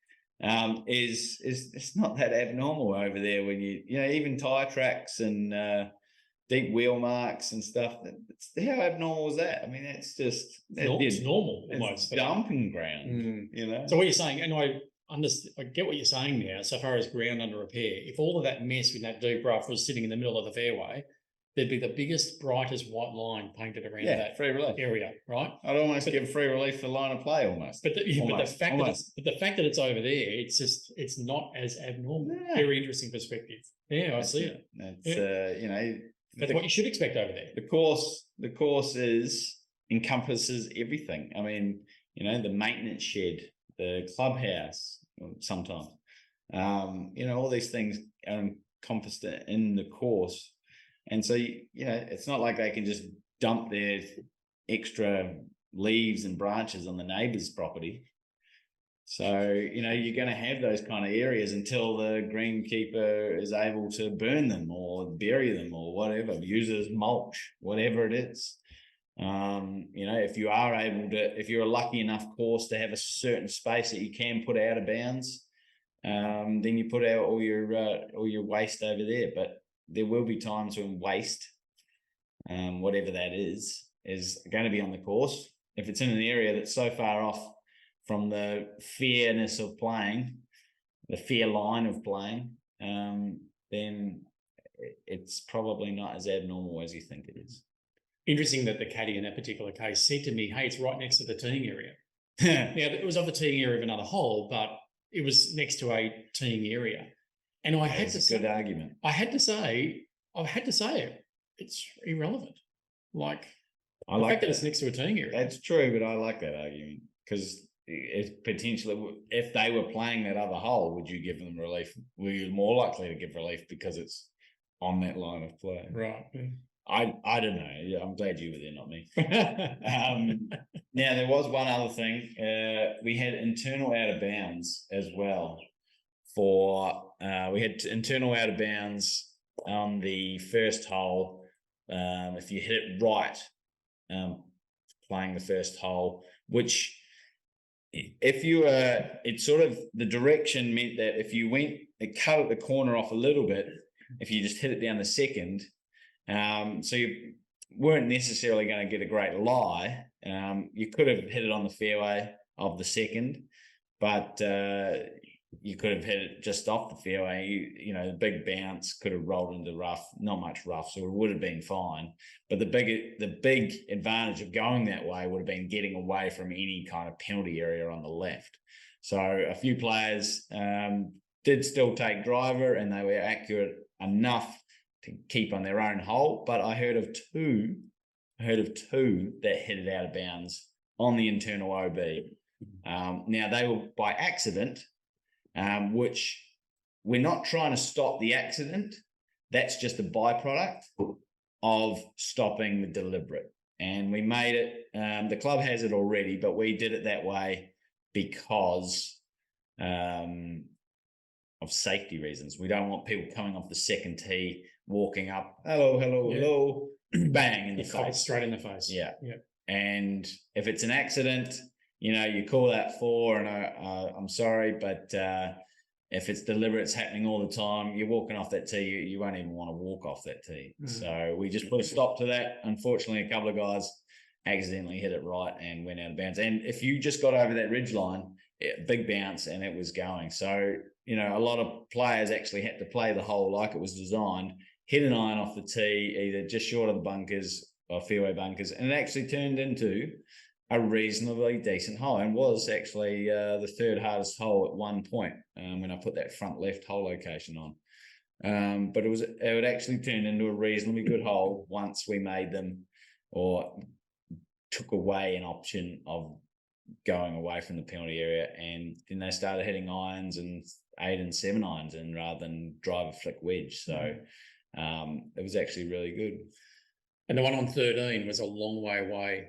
is it's not that abnormal over there when even tire tracks and deep wheel marks and stuff. How abnormal is that? I mean, it's just it's normal almost. It's dumping ground, So what you're saying, and I get what you're saying now. So far as ground under repair, if all of that mess with that deep rough was sitting in the middle of the fairway, there'd be the biggest, brightest white line painted around that free relief area, right? I'd almost give free relief for line of play almost. But the fact that it's over there, it's not as abnormal. Yeah. Very interesting perspective. Yeah, I see it. It's That's what you should expect over there. The course encompasses everything. I mean, the maintenance shed, the clubhouse, sometimes, all these things are encompassed in the course. And so, it's not like they can just dump their extra leaves and branches on the neighbour's property. So, you're going to have those kind of areas until the greenkeeper is able to burn them or bury them or whatever, use it as mulch, whatever it is. If you're a lucky enough course to have a certain space that you can put out of bounds, then you put out all your waste over there. But there will be times when waste, whatever that is going to be on the course. If it's in an area that's so far off from the fairness of playing, the fair line of playing, then it's probably not as abnormal as you think it is. Interesting that the caddy in that particular case said to me, hey, it's right next to the teeing area. Now, it was off the teeing area of another hole, but it was next to a teeing area. And I had to say, good argument. I had to say it. It's irrelevant. Like, the fact that it's next to a teeing area. That's true, but I like that argument because it potentially, if they were playing that other hole, would you give them relief? Were you more likely to give relief because it's on that line of play? Right. I don't know. I'm glad you were there, not me. Now, there was one other thing. We had internal out of bounds as well. We had internal out of bounds on the first hole. If you hit it right, playing the first hole, which it's sort of the direction meant that if you it cut the corner off a little bit, if you just hit it down the second, so you weren't necessarily going to get a great lie. You could have hit it on the fairway of the second, but you could have hit it just off the fairway. The big bounce could have rolled into rough, not much rough, so it would have been fine. But the big advantage of going that way would have been getting away from any kind of penalty area on the left. So a few players did still take driver, and they were accurate enough to keep on their own hole. But I heard of two that hit it out of bounds on the internal OB. Now they were by accident. Which we're not trying to stop the accident. That's just a byproduct of stopping the deliberate. And we made it, the club has it already, but we did it that way because of safety reasons. We don't want people coming off the second tee, walking up, hello, bang, in the face. Straight in the face. Yeah. And if it's an accident, you call that for, and I'm sorry, but if it's deliberate, it's happening all the time, you're walking off that tee, you won't even want to walk off that tee. So we just put a stop to that. Unfortunately, a couple of guys accidentally hit it right and went out of bounds. And if you just got over that ridge line, big bounce and it was going. So, a lot of players actually had to play the hole like it was designed, hit an iron off the tee, either just short of the bunkers or fairway bunkers, and it actually turned into a reasonably decent hole, and was actually the third hardest hole at one point when I put that front left hole location on. But it actually turned into a reasonably good hole once we made them, or took away an option of going away from the penalty area, and then they started hitting irons and 8 and 7 irons in rather than driver flick wedge. So it was actually really good. And the one on 13 was a long way away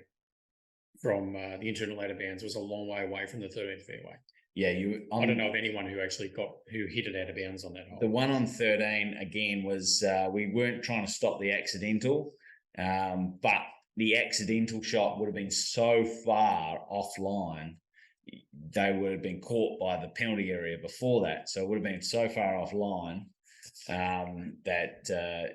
from the internal out of bounds, was a long way away from the 13th fairway. Yeah, I don't know of anyone who actually who hit it out of bounds on that hole. The one on 13 again was we weren't trying to stop the accidental, but the accidental shot would have been so far offline, they would have been caught by the penalty area before that. So it would have been so far offline that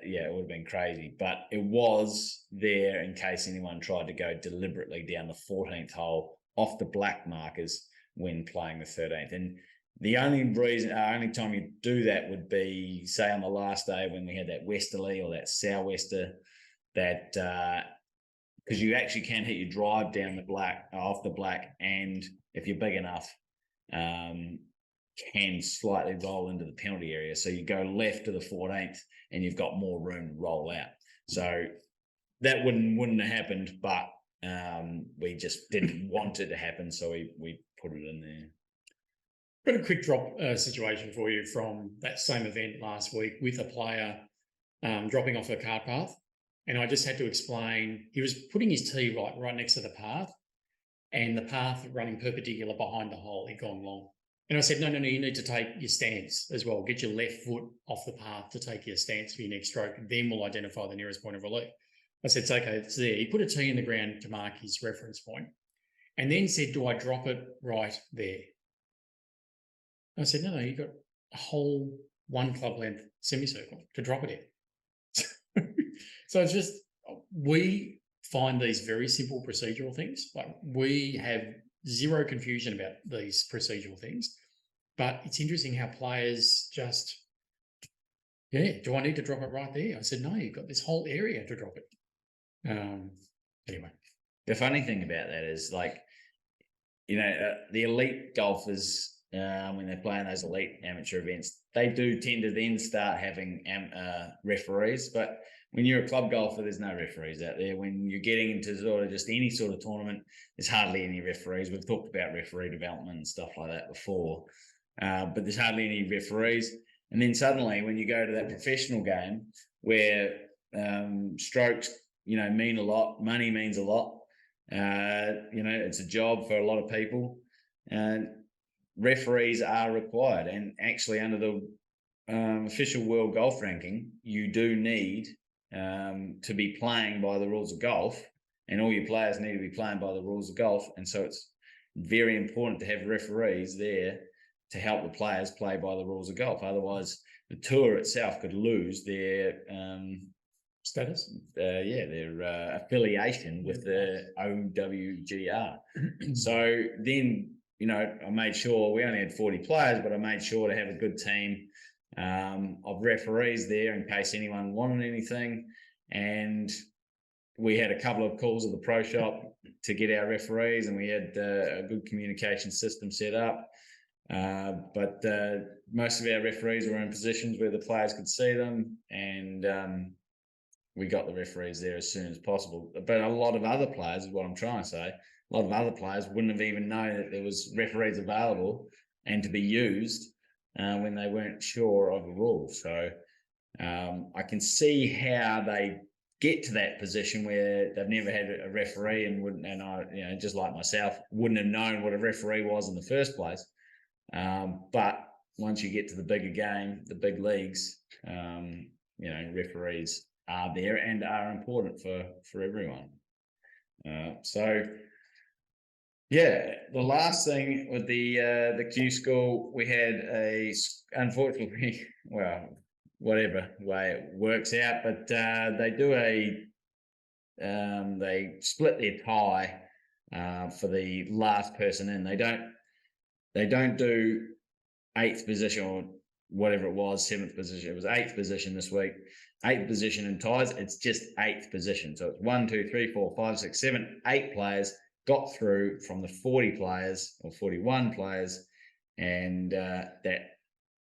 it would have been crazy. But it was there in case anyone tried to go deliberately down the 14th hole off the black markers when playing the 13th. And The only time you do that would be, say, on the last day when we had that westerly or that sou'wester, that because you actually can hit your drive down the black, off the black, and if you're big enough, can slightly roll into the penalty area. So you go left to the 14th and you've got more room to roll out. So that wouldn't have happened, but we just didn't want it to happen, so we put it in there. Got a quick drop situation for you from that same event last week with a player dropping off a cart path. And I just had to explain, he was putting his tee right next to the path, and the path running perpendicular behind the hole had gone long. And I said, no, you need to take your stance as well. Get your left foot off the path to take your stance for your next stroke. Then we'll identify the nearest point of relief. I said, it's okay, it's there. He put a tee in the ground to mark his reference point, and then said, do I drop it right there? I said, no, you've got a whole 1 club length semicircle to drop it in. So it's just, we find these very simple procedural things. Like, we have zero confusion about these procedural things, but it's interesting how players just, do I need to drop it right there? I said, no, you've got this whole area to drop it. Anyway. The funny thing about that is, like, the elite golfers, when they're playing those elite amateur events, they do tend to then start having referees. But when you're a club golfer, there's no referees out there. When you're getting into sort of just any sort of tournament, there's hardly any referees. We've talked about referee development and stuff like that before, but there's hardly any referees. And then suddenly, when you go to that professional game where strokes, mean a lot, money means a lot, it's a job for a lot of people, and referees are required. And actually, under the official world golf ranking, you do need to be playing by the rules of golf, and all your players need to be playing by the rules of golf. And so it's very important to have referees there to help the players play by the rules of golf. Otherwise, the tour itself could lose their status, their affiliation with the OWGR. So then, I made sure we only had 40 players, but I made sure to have a good team of referees there in case anyone wanted anything. And we had a couple of calls at the pro shop to get our referees, and we had a good communication system set up. But most of our referees were in positions where the players could see them, and we got the referees there as soon as possible. But a lot of other players, is what I'm trying to say, a lot of other players wouldn't have even known that there was referees available and to be used when they weren't sure of the rules. So I can see how they get to that position where they've never had a referee and I, just like myself, wouldn't have known what a referee was in the first place. But once you get to the bigger game, the big leagues, referees are there and are important for everyone. The last thing with the Q school, we had unfortunately, well, whatever way it works out, but they split their tie for the last person in. They don't do 8th position or whatever it was, 7th position. It was 8th position this week. 8th position in ties. It's just 8th position. So it's 1, 2, 3, 4, 5, 6, 7, 8 players got through from the 40 players or 41 players, and that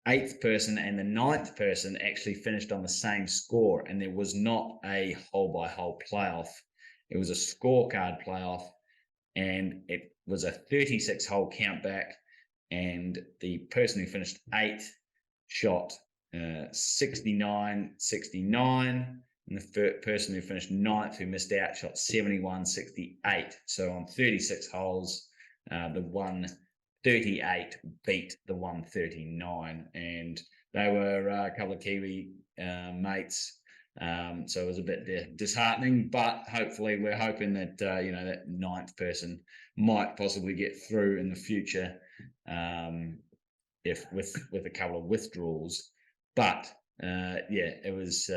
8th person and the 9th person actually finished on the same score, and there was not a hole-by-hole playoff. It was a scorecard playoff, and it was a 36-hole countback, and the person who finished 8th shot 69, 69, and the person who finished 9th, who missed out, shot 71, 68. So on 36 holes, the 138 beat the 139, and they were a couple of Kiwi mates. So it was a bit disheartening, but hopefully we're hoping that that 9th person might possibly get through in the future, if with a couple of withdrawals. But it was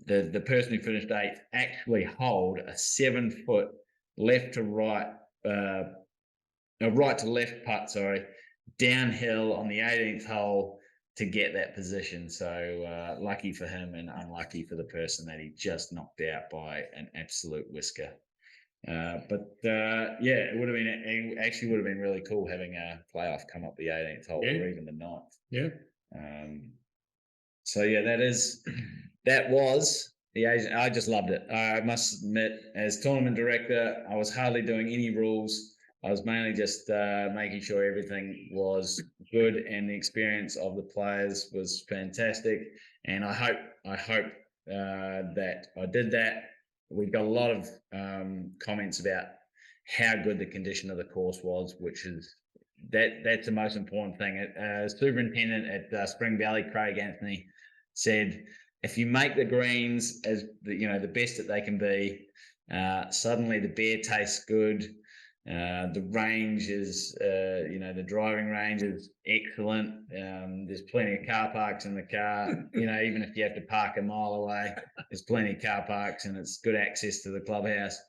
the person who finished 8th actually holed a 7-foot left to right, right to left putt, downhill on the 18th hole to get that position. So lucky for him and unlucky for the person that he just knocked out by an absolute whisker. It would have been, it actually would have been really cool having a playoff come up the 18th hole or even the 9th. Yeah. That was the Asian. I just loved it. I must admit, as tournament director, I was hardly doing any rules. I was mainly just making sure everything was good, and the experience of the players was fantastic. And I hope that I did that. We got a lot of comments about how good the condition of the course was, which is that's the most important thing. Superintendent at Spring Valley, Craig Anthony, said, if you make the greens as the best that they can be, suddenly the beer tastes good. The range is, the driving range is excellent. There's plenty of car parks in the car. Even if you have to park a mile away, there's plenty of car parks, and it's good access to the clubhouse.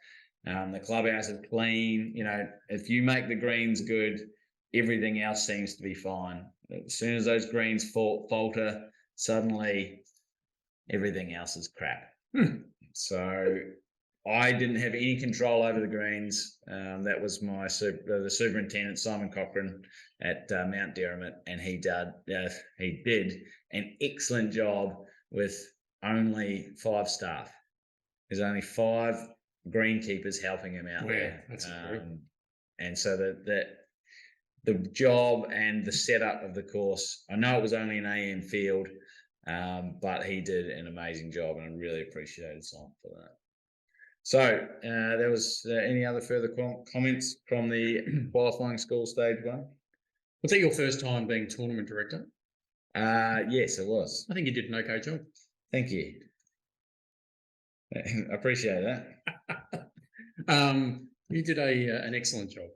The clubhouse is clean. If you make the greens good, everything else seems to be fine. As soon as those greens falter, suddenly everything else is crap. So I didn't have any control over the greens. That was the superintendent, Simon Cochran, at Mount Derrimut, and he did an excellent job with only 5 staff. There's only 5 greenkeepers helping him out there. That's and so that the job and the setup of the course, I know it was only an AM field, but he did an amazing job, and I really appreciated Simon for that. So there was any other further comments from the qualifying school stage 1? Was that your first time being tournament director? Yes, it was. I think you did an okay job. Thank you. I appreciate that. You did an excellent job,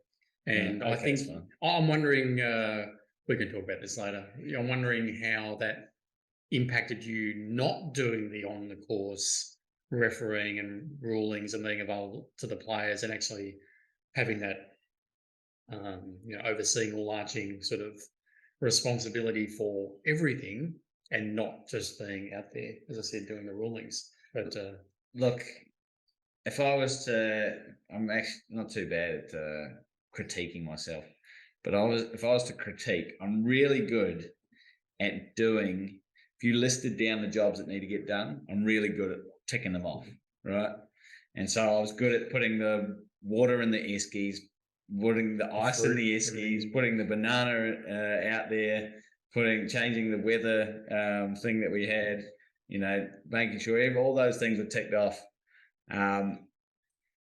and okay, I think I'm wondering. We can talk about this later. I'm wondering how that impacted you not doing the on the course refereeing and rulings and being available to the players, and actually having that overseeing all arching sort of responsibility for everything, and not just being out there, as I said, doing the rulings. But look, if I was to, I'm actually not too bad at critiquing myself, but if I was to critique, I'm really good at doing. If you listed down the jobs that need to get done, I'm really good at ticking them off, right? And so I was good at putting the water in the eskies, putting the ice in the eskies, putting the banana out there, changing the weather thing that we had, making sure all those things were ticked off, so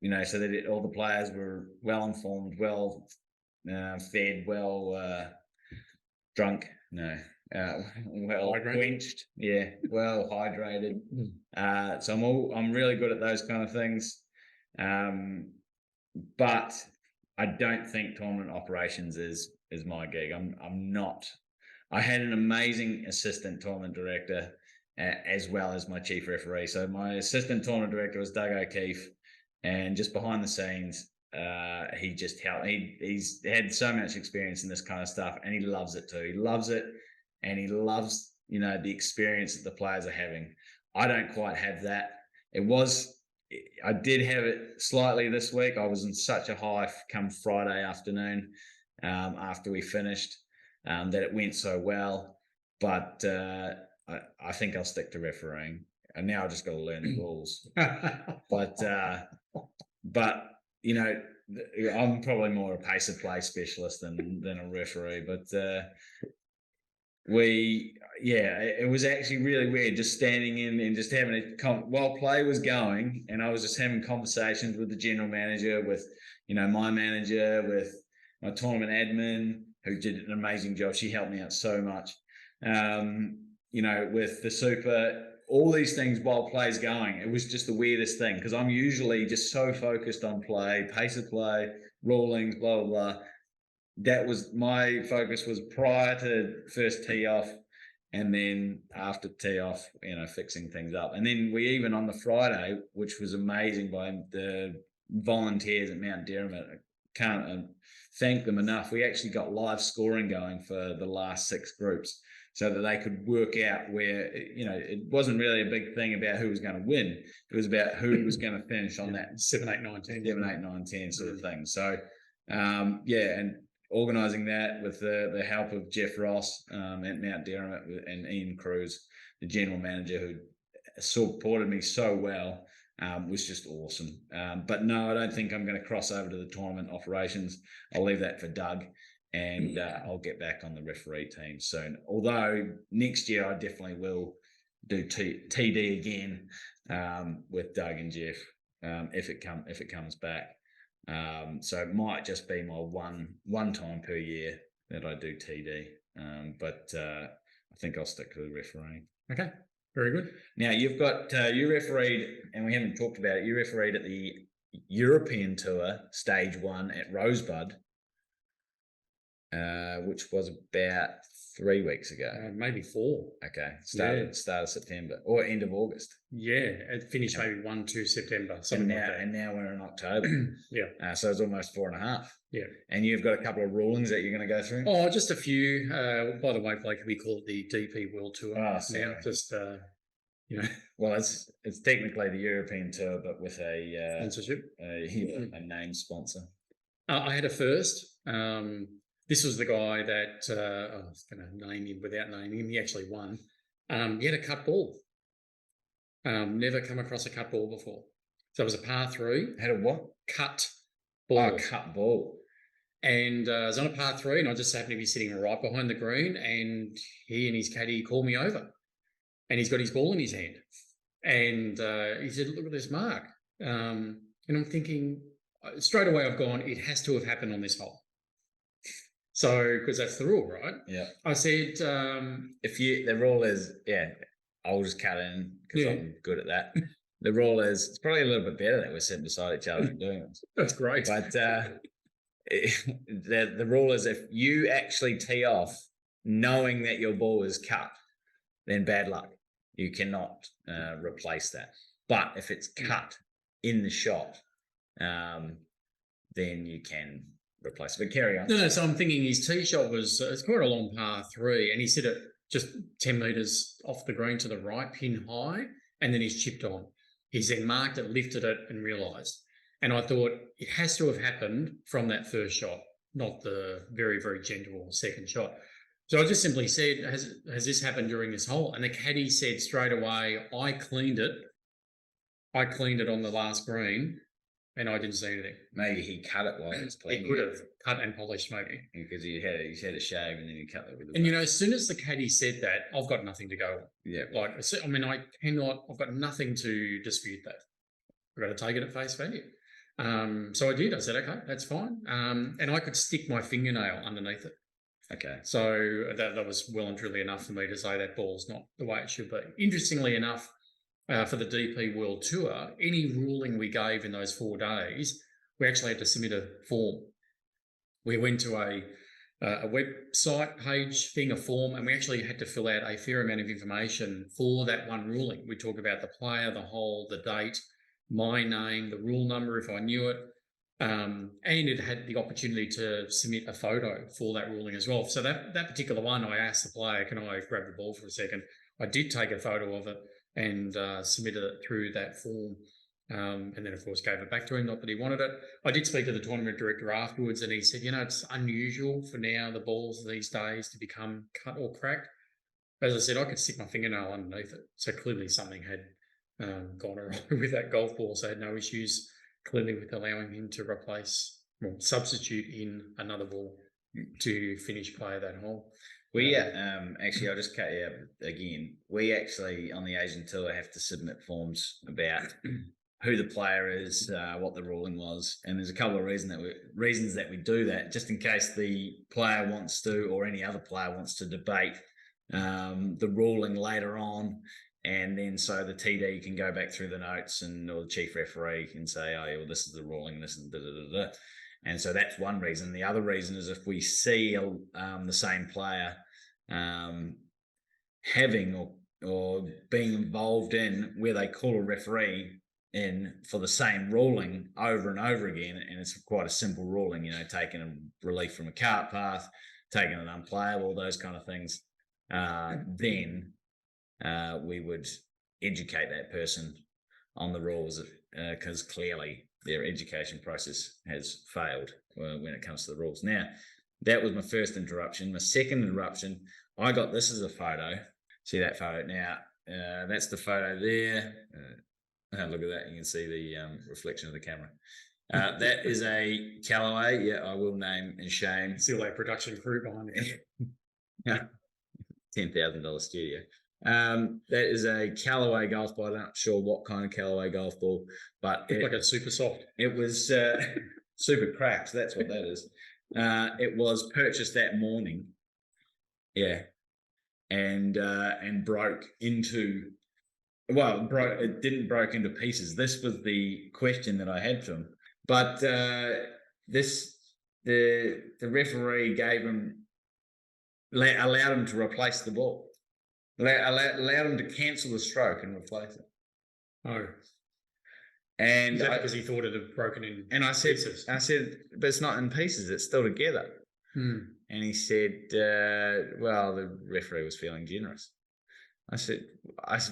that all the players were well informed, well fed, well drunk, well quenched, well hydrated. So I'm really good at those kind of things, but I don't think tournament operations is my gig. I'm not. I had an amazing assistant tournament director as well as my chief referee. So my assistant tournament director was Doug O'Keefe, and just behind the scenes, he just helped. He's had so much experience in this kind of stuff, and he loves it too. He loves it. And he loves, the experience that the players are having. I don't quite have that. I did have it slightly this week. I was in such a high come Friday afternoon after we finished that it went so well. But I think I'll stick to refereeing. And now I've just got to learn the rules. But I'm probably more a pace of play specialist than a referee. But it was actually really weird just standing in and just having while play was going, and I was just having conversations with the general manager, with my manager, with my tournament admin, who did an amazing job. She helped me out so much, with the super, all these things while play's going. It was just the weirdest thing, because I'm usually just so focused on play, pace of play, rulings, blah blah blah. That was my focus, was prior to first tee off, and then after tee off, fixing things up. And then we even on the Friday, which was amazing by the volunteers at Mount Derrimut, can't thank them enough. We actually got live scoring going for the last 6 groups, so that they could work out where, it wasn't really a big thing about who was going to win. It was about who was going to finish on that 7, 8, 9, 10. 7, 8, 9, 10 sort of thing. So, and organising that with the help of Jeff Ross at Mount Derrimut and Ian Cruz, the general manager, who supported me so well, was just awesome. But no, I don't think I'm going to cross over to the tournament operations. I'll leave that for Doug. And I'll get back on the referee team soon. Although next year I definitely will do TD again with Doug and Jeff if it comes back. So it might just be my one time per year that I do TD. But I think I'll stick to the refereeing. Okay, very good. Now you've got you refereed, and we haven't talked about it. You refereed at the European Tour Stage 1 at Rosebud. Which was about 3 weeks ago. Maybe 4. Okay, start of September or end of August. Yeah, it finished maybe 1, 2 September. Something like that. And now we're in October. Yeah. So it's almost 4.5. Yeah. And you've got a couple of rulings that you're going to go through? Oh, just a few. By the way, Blake, we call it the DP World Tour. Oh, sorry. Now, just Well, it's technically the European Tour, but with a sponsorship, a name sponsor. I had a first. This was the guy that I was going to name him without naming him. He actually won. He had a cut ball. Never come across a cut ball before. So it was a par 3. Had a what? Cut ball. Oh, cut ball. And it was on a par 3, and I just happened to be sitting right behind the green, and he and his caddy called me over. And he's got his ball in his hand. And he said, "Look at this mark." And I'm thinking, straight away I've gone, it has to have happened on this hole. So, because that's the rule, right? Yeah. I said, the rule is, I'll just cut in because I'm good at that. The rule is, it's probably a little bit better that we're sitting beside each other and doing this. That's great. But the rule is, if you actually tee off knowing that your ball is cut, then bad luck. You cannot replace that. But if it's cut in the shot, then you can replace it. But carry on. No. So I'm thinking his tee shot was, it's quite a long par 3, and he hit it just 10 metres off the green to the right, pin high, and then he's chipped on. He's then marked it, lifted it, and realised. And I thought it has to have happened from that first shot, not the very, very gentle second shot. So I just simply said, has this happened during this hole? And the caddy said straight away, I cleaned it on the last green, and I didn't see anything. Maybe he cut it while he was cleaning. He could have cut and polished, maybe. Because he had a shave and then he cut it with a And, as soon as the caddy said that, I've got nothing to go on. Yeah. I've got nothing to dispute that. I've got to take it at face value. So I did. I said, okay, that's fine. And I could stick my fingernail underneath it. Okay. So that was well and truly enough for me to say that ball's not the way it should be. Interestingly enough, for the DP World Tour, any ruling we gave in those 4 days, we actually had to submit a form. We went to a website page thing, a form, and we actually had to fill out a fair amount of information for that one ruling. We talk about the player, the hole, the date, my name, the rule number if I knew it, and it had the opportunity to submit a photo for that ruling as well. So that particular one, I asked the player, can I grab the ball for a second? I did take a photo of it and submitted it through that form. And then, of course, gave it back to him, not that he wanted it. I did speak to the tournament director afterwards, and he said, it's unusual for now the balls these days to become cut or cracked. As I said, I could stick my fingernail underneath it. So clearly something had gone awry with that golf ball. So I had no issues clearly with allowing him to substitute in another ball to finish play of that hole. We actually, I'll just cut you out again. We actually, on the Asian Tour, have to submit forms about who the player is, what the ruling was, and there's a couple of reasons that we do that, just in case the player wants to, or any other player wants to debate the ruling later on, and then so the TD can go back through the notes, or the chief referee can say, oh, yeah, well, this is the ruling, this is da-da-da-da. And so that's one reason. The other reason is if we see the same player having or being involved in where they call a referee in for the same ruling over and over again, and it's quite a simple ruling, you know, taking a relief from a cart path, taking an unplayable, those kind of things, then we would educate that person on the rules, because clearly their education process has failed when it comes to the rules. Now, that was my first interruption. My second interruption, I got this as a photo. See that photo? Now, that's the photo there. Look at that. You can see the reflection of the camera. That is a Callaway. Yeah, I will name and shame. See all that production crew behind it. $10,000 studio. That is a Callaway golf ball. I'm not sure what kind of Callaway golf ball, but It's like a super soft. it was super cracked. That's what that is. It was purchased that morning. Yeah. And broke into, it didn't break into pieces. This was the question that I had to him. But the referee allowed him to replace the ball. Allowed him to cancel the stroke and replace it. Oh. And is that because he thought it had broken in pieces? I said, but it's not in pieces, it's still together. And he said, well, the referee was feeling generous. I said,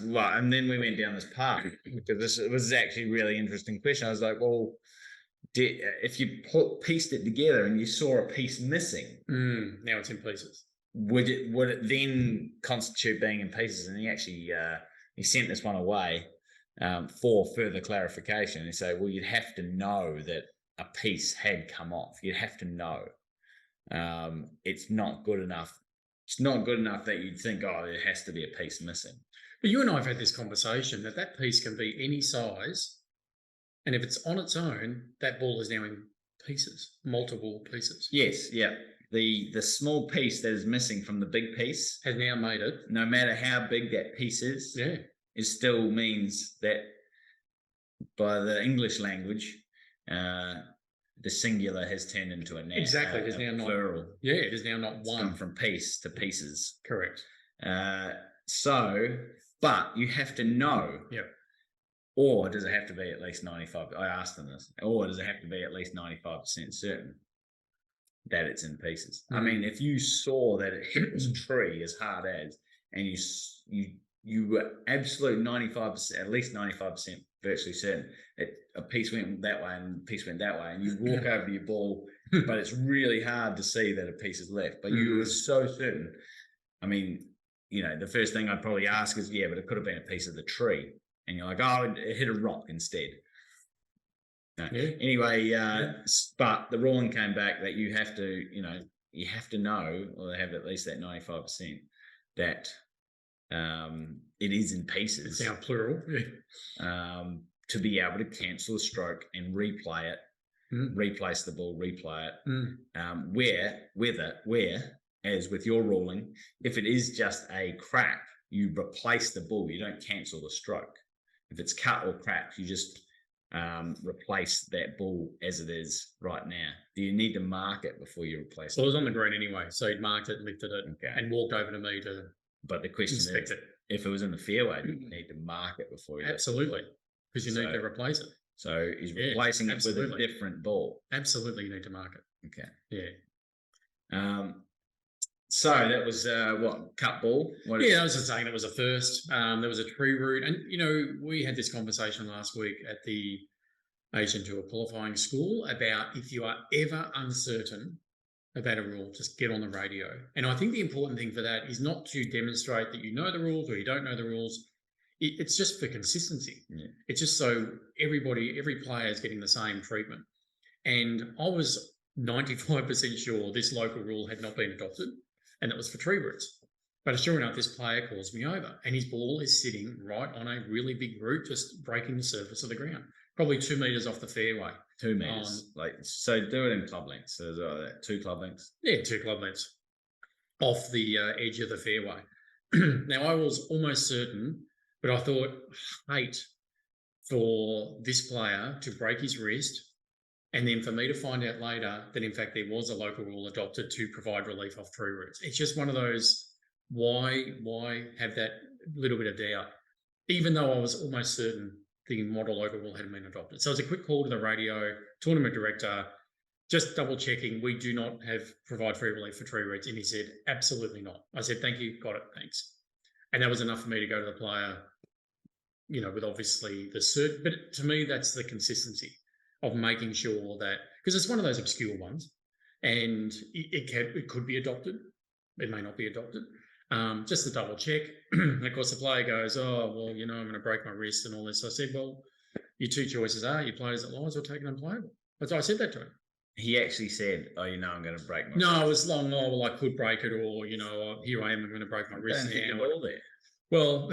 well, and then we went down this path, because this was actually a really interesting question. I was like, well, if you pieced it together and you saw a piece missing, now it's in pieces. Would it then constitute being in pieces? And he actually he sent this one away for further clarification. He said, well, you'd have to know that a piece had come off. You'd have to know. It's not good enough. It's not good enough that you'd think, oh, there has to be a piece missing. But you and I have had this conversation that piece can be any size, and if it's on its own, that ball is now in pieces, multiple pieces. Yes, yeah. The small piece that is missing from the big piece has now made it. No matter how big that piece is, it still means that by the English language, the singular has turned into a noun. Exactly. It is now plural. Not. Yeah, it is now not one. Come from piece to pieces. Correct. But you have to know. Yeah. Or does it have to be at least 95? I asked them this. Or does it have to be at least 95% certain that it's in pieces? I mean, if you saw that it hit this tree as hard as, and you were absolute 95%, at least 95% virtually certain that a piece went that way and a piece went that way, and you walk over to your ball, but it's really hard to see that a piece is left. But you were so certain. I mean, you know, the first thing I'd probably ask is, yeah, but it could have been a piece of the tree. And you're like, oh, it hit a rock instead. No. Yeah. Anyway, but the ruling came back that you have to know, or they have at least that 95%, that it is in pieces. It's now plural. To be able to cancel a stroke and replay it, replace the ball, replay it. Where, as with your ruling, if it is just a crack, you replace the ball. You don't cancel the stroke. If it's cut or cracked, you just replace that ball as it is right now. Do you need to mark it before you replace it? Well, it was on the green anyway, so he'd marked it, lifted it, and walked over to me to. But the question is, if it was in the fairway, do you need to mark it before you? Absolutely, because you need to replace it. So he's replacing it with a different ball. Absolutely, you need to mark it. Okay. Yeah. So that was cut ball? I was just saying that was a first. There was a tree root, and we had this conversation last week at the Asian Tour qualifying school about if you are ever uncertain about a rule, just get on the radio. And I think the important thing for that is not to demonstrate that you know the rules or you don't know the rules. It's just for consistency. Yeah. It's just so every player is getting the same treatment. And I was 95% sure this local rule had not been adopted, and that was for tree roots. But sure enough, this player calls me over, and his ball is sitting right on a really big root, just breaking the surface of the ground, probably 2 meters off the fairway. 2 meters, so do it in club lengths. So 2 club lengths. Yeah, 2 club lengths off the edge of the fairway. Now I was almost certain, but I thought, hate for this player to break his wrist, and then for me to find out later that in fact there was a local rule adopted to provide relief off tree roots. It's just one of those, why have that little bit of doubt? Even though I was almost certain the model overall hadn't been adopted. So it was a quick call to the radio, tournament director, just double checking, we do not provide free relief for tree roots. And he said, absolutely not. I said, thank you, got it, thanks. And that was enough for me to go to the player, you know, with obviously the cert. But to me, that's the consistency of making sure that, because it's one of those obscure ones, and it could be adopted. It may not be adopted. Just to double check. And of course, the player goes, oh, well, you know, I'm going to break my wrist and all this. So I said, well, your two choices are you play as it lies or take an unplayable. So I said that to him. He actually said, oh, you know, I'm going to break my wrist. No, it was long, oh, well, I could break it, or, you know, here I am, I'm going to break my wrist. Don't hit the ball there. Well,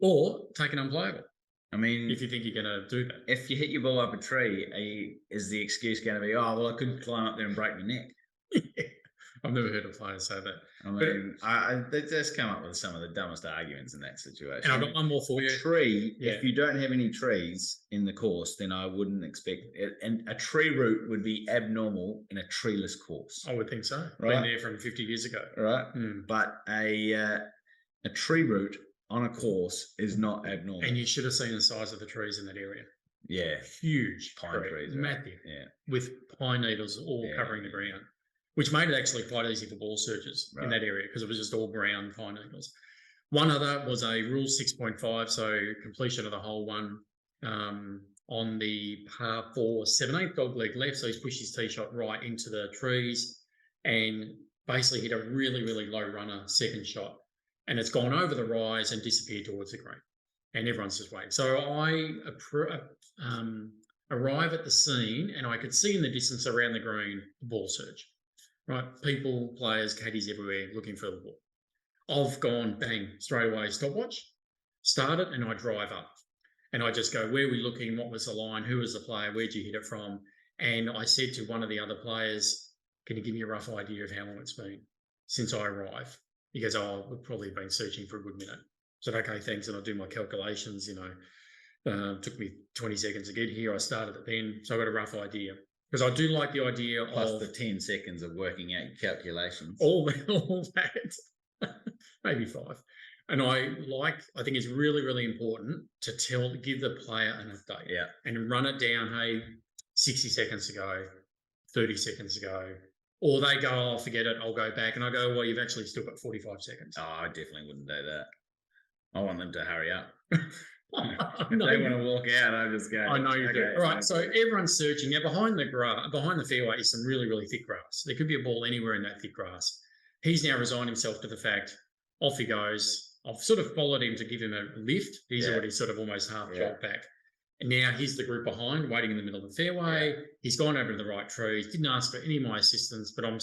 or take an unplayable. I mean, if you think you're going to do that. If you hit your ball up a tree, is the excuse going to be, oh, well, I couldn't climb up there and break my neck? I've never heard a player say that. I mean, they just come up with some of the dumbest arguments in that situation. And I've got one more for you. A tree, if you don't have any trees in the course, then I wouldn't expect it. And a tree route would be abnormal in a treeless course. I would think so. Right? Been there from 50 years ago. Right. But a tree route on a course is not abnormal. And you should have seen the size of the trees in that area. Yeah. Huge pine trees. Massive. Yeah. With pine needles all covering the ground, which made it actually quite easy for ball searchers in that area because it was just all brown pine needles. One other was a rule 6.5, so completion of the hole one on the par 4 7/8 dog leg left. So he's pushed his tee shot right into the trees and basically hit a really, really low runner second shot. And it's gone over the rise and disappeared towards the green. And everyone's just waiting. So I arrive at the scene and I could see in the distance around the green the ball search. Right, people, players, caddies everywhere looking for the ball. I've gone bang straight away, stopwatch, start it, and I drive up. And I just go, where are we looking? What was the line? Who was the player? Where'd you hit it from? And I said to one of the other players, can you give me a rough idea of how long it's been since I arrived? He goes, oh, we've probably been searching for a good minute. I said, okay, thanks. And I do my calculations, you know. Took me 20 seconds to get here. I started it then, so I got a rough idea. Because I do like the idea plus the 10 seconds of working out calculations. All that. Maybe 5. And I think it's really, really important to give the player an update. Yeah. And run it down, hey, 60 seconds ago, 30 seconds ago. Or they go, oh, forget it, I'll go back. And I go, well, you've actually still got 45 seconds. Oh, I definitely wouldn't do that. I want them to hurry up. If they want to walk out, I just go. I know you do. All right, so everyone's searching. Now, behind the fairway is some really, really thick grass. There could be a ball anywhere in that thick grass. He's now resigned himself to the fact, off he goes. I've sort of followed him to give him a lift. He's already sort of almost half jogged back. And now he's the group behind, waiting in the middle of the fairway. Yeah. He's gone over to the right trees, didn't ask for any of my assistance, but I'm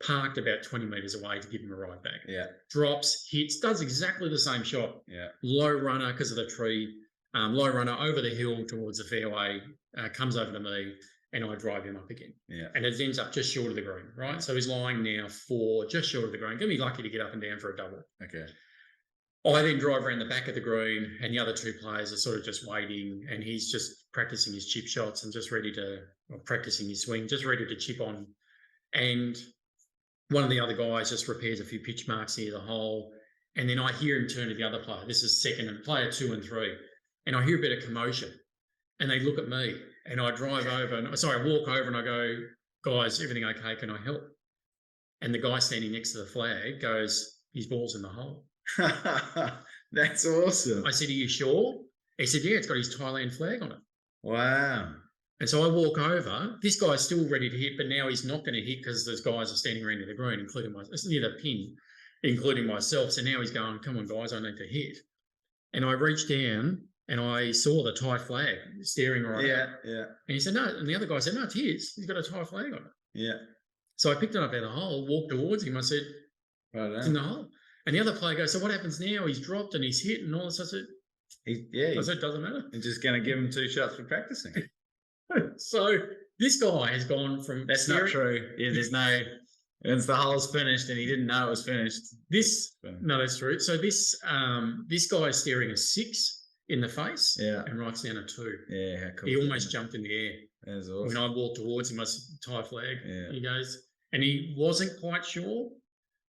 parked about 20 metres away to give him a ride back. Yeah. Drops, hits, does exactly the same shot. Yeah. Low runner because of the tree, low runner over the hill towards the fairway, comes over to me, and I drive him up again. Yeah. And it ends up just short of the green, right? So he's lying now just short of the green. Going to be lucky to get up and down for a double. Okay. I then drive around the back of the green, and the other two players are sort of just waiting, and he's just practicing his chip shots and just practicing his swing, just ready to chip on. And one of the other guys just repairs a few pitch marks near the hole, and then I hear him turn to the other player. This is second and player 2 and 3, and I hear a bit of commotion, and they look at me, and I drive over, I walk over and I go, guys, everything okay? Can I help? And the guy standing next to the flag goes, his ball's in the hole. That's awesome. I said, are you sure? He said, yeah, it's got his Thailand flag on it. Wow. And so I walk over. This guy's still ready to hit, but now he's not going to hit because those guys are standing around near the green, including near the pin, including myself. So now he's going, come on, guys, I need to hit. And I reached down and I saw the Thai flag staring right at. Yeah. And he said, no. And the other guy said, no, it's his. He's got a Thai flag on it. Yeah. So I picked it up out of the hole, walked towards him. I said, it's in the hole. And the other player goes, so what happens now? He's dropped and he's hit and all this. I said, I said, it doesn't matter. You're just going to give him 2 shots for practicing. So this guy has gone from... That's not true. Yeah, there's no... Once the hole's finished and he didn't know it was finished. No, that's true. So this guy is staring a 6 in the face and writes down a 2. Yeah, how cool. He almost jumped in the air. That's awesome. When I walked towards him, I said, Thai flag. Yeah. He goes, and he wasn't quite sure,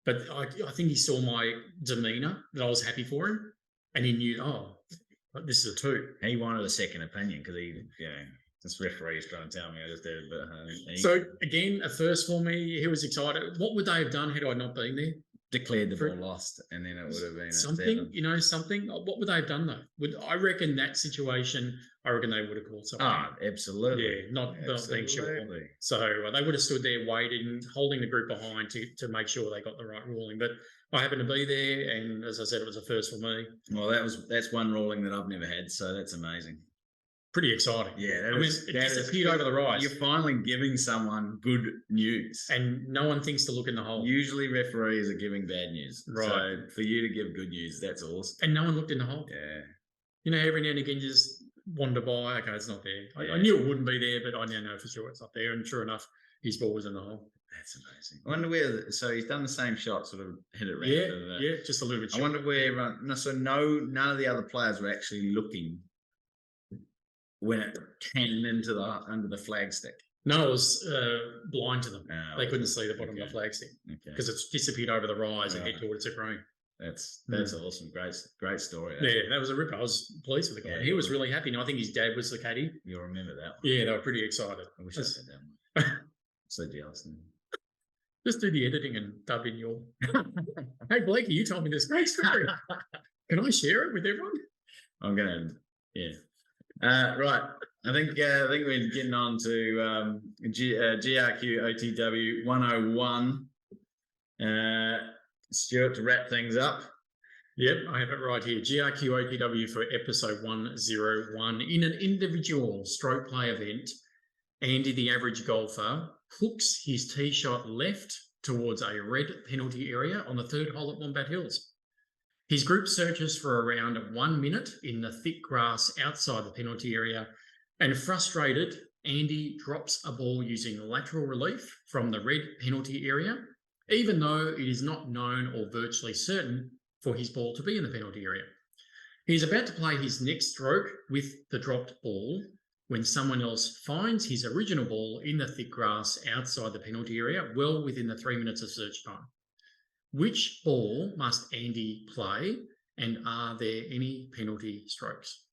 but I think he saw my demeanour, that I was happy for him, and he knew, This is a 2. He wanted a second opinion because this referee's trying to tell me I just did it. But so again, a first for me. He was excited. What would they have done had I not been there? declared the ball lost, and then it would have been something. Something. What would they have done though? I reckon that situation. I reckon they would have called something. Oh, absolutely. Yeah, not being sure. So they would have stood there waiting, holding the group behind to make sure they got the right ruling. But I happened to be there, and as I said, it was a first for me. Well, that's one ruling that I've never had, so that's amazing. Pretty exciting. Yeah, it disappeared over the rise. You're finally giving someone good news, and no one thinks to look in the hole. Usually, referees are giving bad news, right? So for you to give good news, that's awesome. And no one looked in the hole. Yeah, every now and again, you just wander by. Okay, it's not there. I knew it wouldn't be there, but I now know for sure it's not there. And sure enough, his ball was in the hole. That's amazing. I wonder where. So he's done the same shot, sort of hit it around. Yeah, just a little bit. I wonder where. None of the other players were actually looking when it came into under the flagstick. No, it was blind to them. They couldn't see the bottom of the flagstick because it's disappeared over the rise and head towards the green. That's awesome. Great story. Yeah, that was a ripper. I was pleased with the guy. Yeah, he was really happy. And I think his dad was the caddy. You'll remember that one. Yeah, they were pretty excited. I wish I said that one. So jealous. Just do the editing and dub in your. Hey, Blakey, you told me this great story. Can I share it with everyone? I'm gonna. Yeah. Right. I think we're getting on to GRQ OTW 101. Stuart, to wrap things up. Yep, I have it right here. GRQ OTW for episode 101. In an individual stroke play event, Andy, the average golfer, hooks his tee shot left towards a red penalty area on the third hole at Wombat Hills. His group searches for around 1 minute in the thick grass outside the penalty area, and frustrated, Andy drops a ball using lateral relief from the red penalty area, even though it is not known or virtually certain for his ball to be in the penalty area. He is about to play his next stroke with the dropped ball when someone else finds his original ball in the thick grass outside the penalty area, well within the 3 minutes of search time. Which ball must Andy play, and are there any penalty strokes?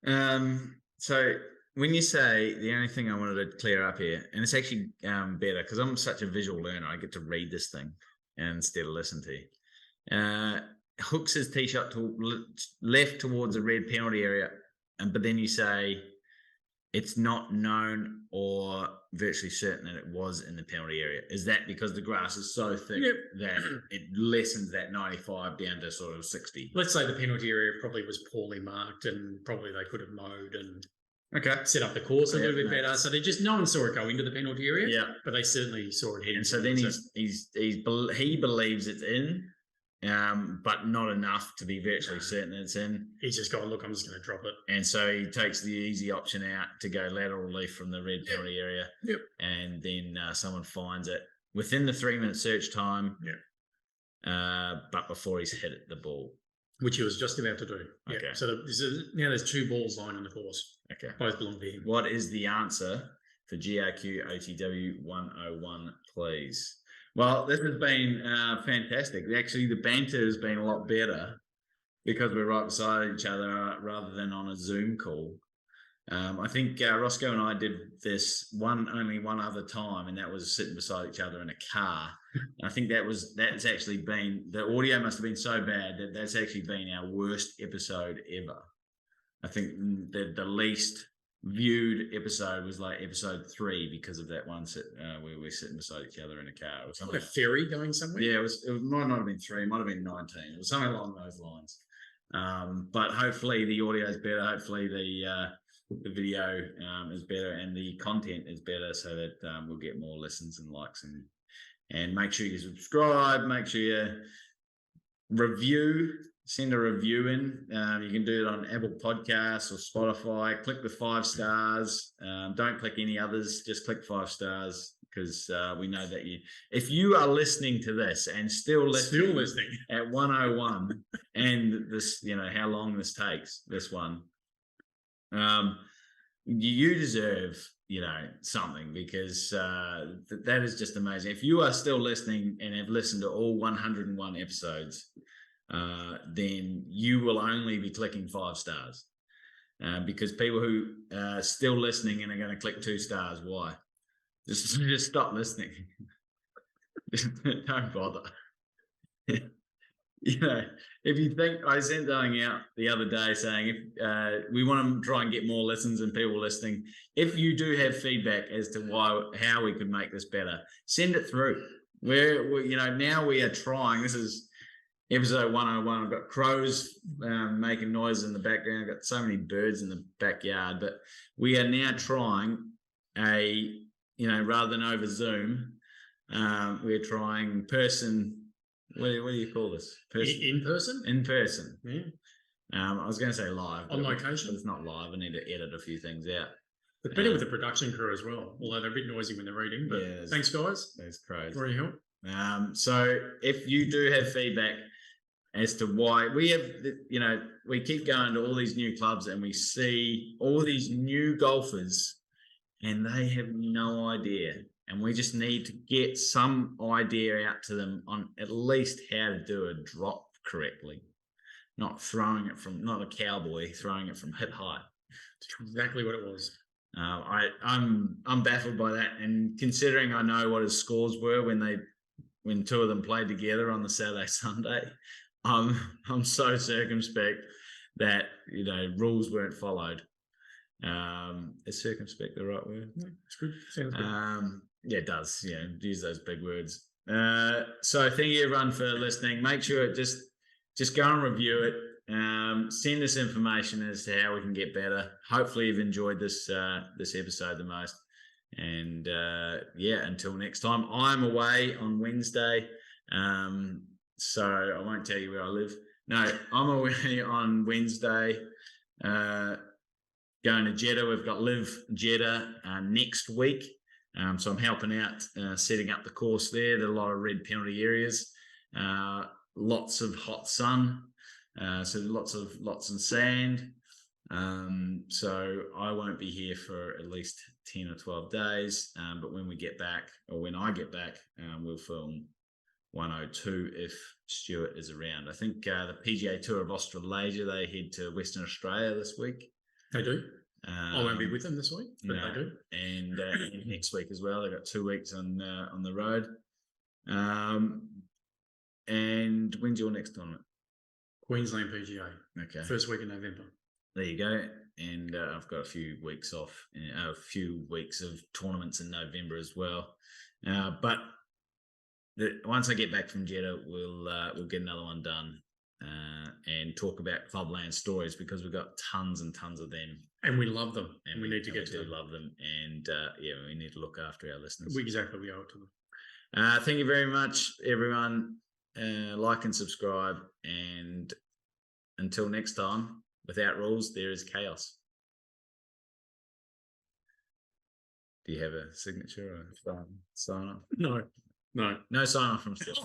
So when you say, the only thing I wanted to clear up here, and it's actually better because I'm such a visual learner, I get to read this thing instead of listen to you. Hooks his tee shot to left towards the red penalty area, but then you say it's not known or virtually certain that it was in the penalty area. Is that because the grass is so thick that it lessens that 95 down to sort of 60? Let's say the penalty area probably was poorly marked, and probably they could have mowed and set up the course a little bit better. So no one saw it go into the penalty area, but they certainly saw it heading. And so then he believes it's in, but not enough to be virtually certain it's in. He's just gone, look, I'm just going to drop it. And so he takes the easy option out to go lateral relief from the red penalty area. And then someone finds it within the 3 minute search time. But before he's hit the ball. Which he was just about to do. Okay. So now there's 2 balls lying on the course. Okay. Both belong to him. What is the answer for GRQ OTW 101, please? Well, this has been fantastic. Actually, the banter has been a lot better because we're right beside each other rather than on a Zoom call. I think Roscoe and I did this only one other time, and that was sitting beside each other in a car. And I think that's actually been, the audio must have been so bad that that's actually been our worst episode ever. I think the least viewed episode was like episode 3 because of that one where we're sitting beside each other in a car or something. Like a ferry going somewhere? Yeah, it might not have been 3, it might have been 19. It was something along those lines. But hopefully the audio is better. Hopefully the video is better and the content is better, so that we'll get more listens and likes, and make sure you subscribe, make sure you review. Send a review in. You can do it on Apple Podcasts or Spotify. Click the 5 stars. Don't click any others. Just click 5 stars because we know that if you are listening to this and still listening at 101 and this, how long this takes, this one, you deserve, something, because that is just amazing. If you are still listening and have listened to all 101 episodes, then you will only be clicking 5 stars. Because people who are still listening and are going to click 2 stars, why? Just stop listening. Don't bother. You know, if you think, I sent something out the other day saying if we want to try and get more listens and people listening, if you do have feedback as to how we could make this better, send it through. We're you know, now we are trying. This is episode 101. I've got crows making noise in the background. I've got so many birds in the backyard, but we are now trying rather than over Zoom, we're trying person. What do you call this? In person? In person. Yeah. I was going to say live. On location? But it's not live. I need to edit a few things out. But better with the production crew as well, although they're a bit noisy when they're reading. But yeah, thanks, guys. There's crows. For your help. So if you do have feedback as to why we have, we keep going to all these new clubs and we see all these new golfers and they have no idea. And we just need to get some idea out to them on at least how to do a drop correctly. Not a cowboy throwing it from hip height. That's exactly what it was. I'm baffled by that. And considering I know what his scores were when 2 of them played together on the Saturday, Sunday, I'm so circumspect that, rules weren't followed. Is circumspect the right word? Yeah, it's good. Sounds good. Yeah, it does. Use those big words. So thank you everyone for listening. Make sure just go and review it. Send us information as to how we can get better. Hopefully you've enjoyed this episode the most. And until next time, I'm away on Wednesday. So I won't tell you where I live. No, I'm away on Wednesday. Going to Jeddah. We've got Live Jeddah next week. So I'm helping out setting up the course there. There are a lot of red penalty areas, lots of hot sun, so lots of sand. So I won't be here for at least 10 or 12 days. But when we get back, or when I get back, we'll film 102 if Stuart is around. I think the PGA Tour of Australasia, they head to Western Australia this week. They do. I won't be with them this week, but they do. And next week as well. They've got 2 weeks on the road. And when's your next tournament? Queensland PGA. Okay. First week in November. There you go. And I've got a few weeks off, a few weeks of tournaments in November as well. But once I get back from Jeddah, we'll get another one done. And talk about Clubland stories, because we've got tons and tons of them, and we love them, and we need to get to them. Love them, and we need to look after our listeners. We owe it to them. Thank you very much, everyone. Like and subscribe, and until next time, without rules there is chaos. Do you have a signature or sign off? No sign off from Steph.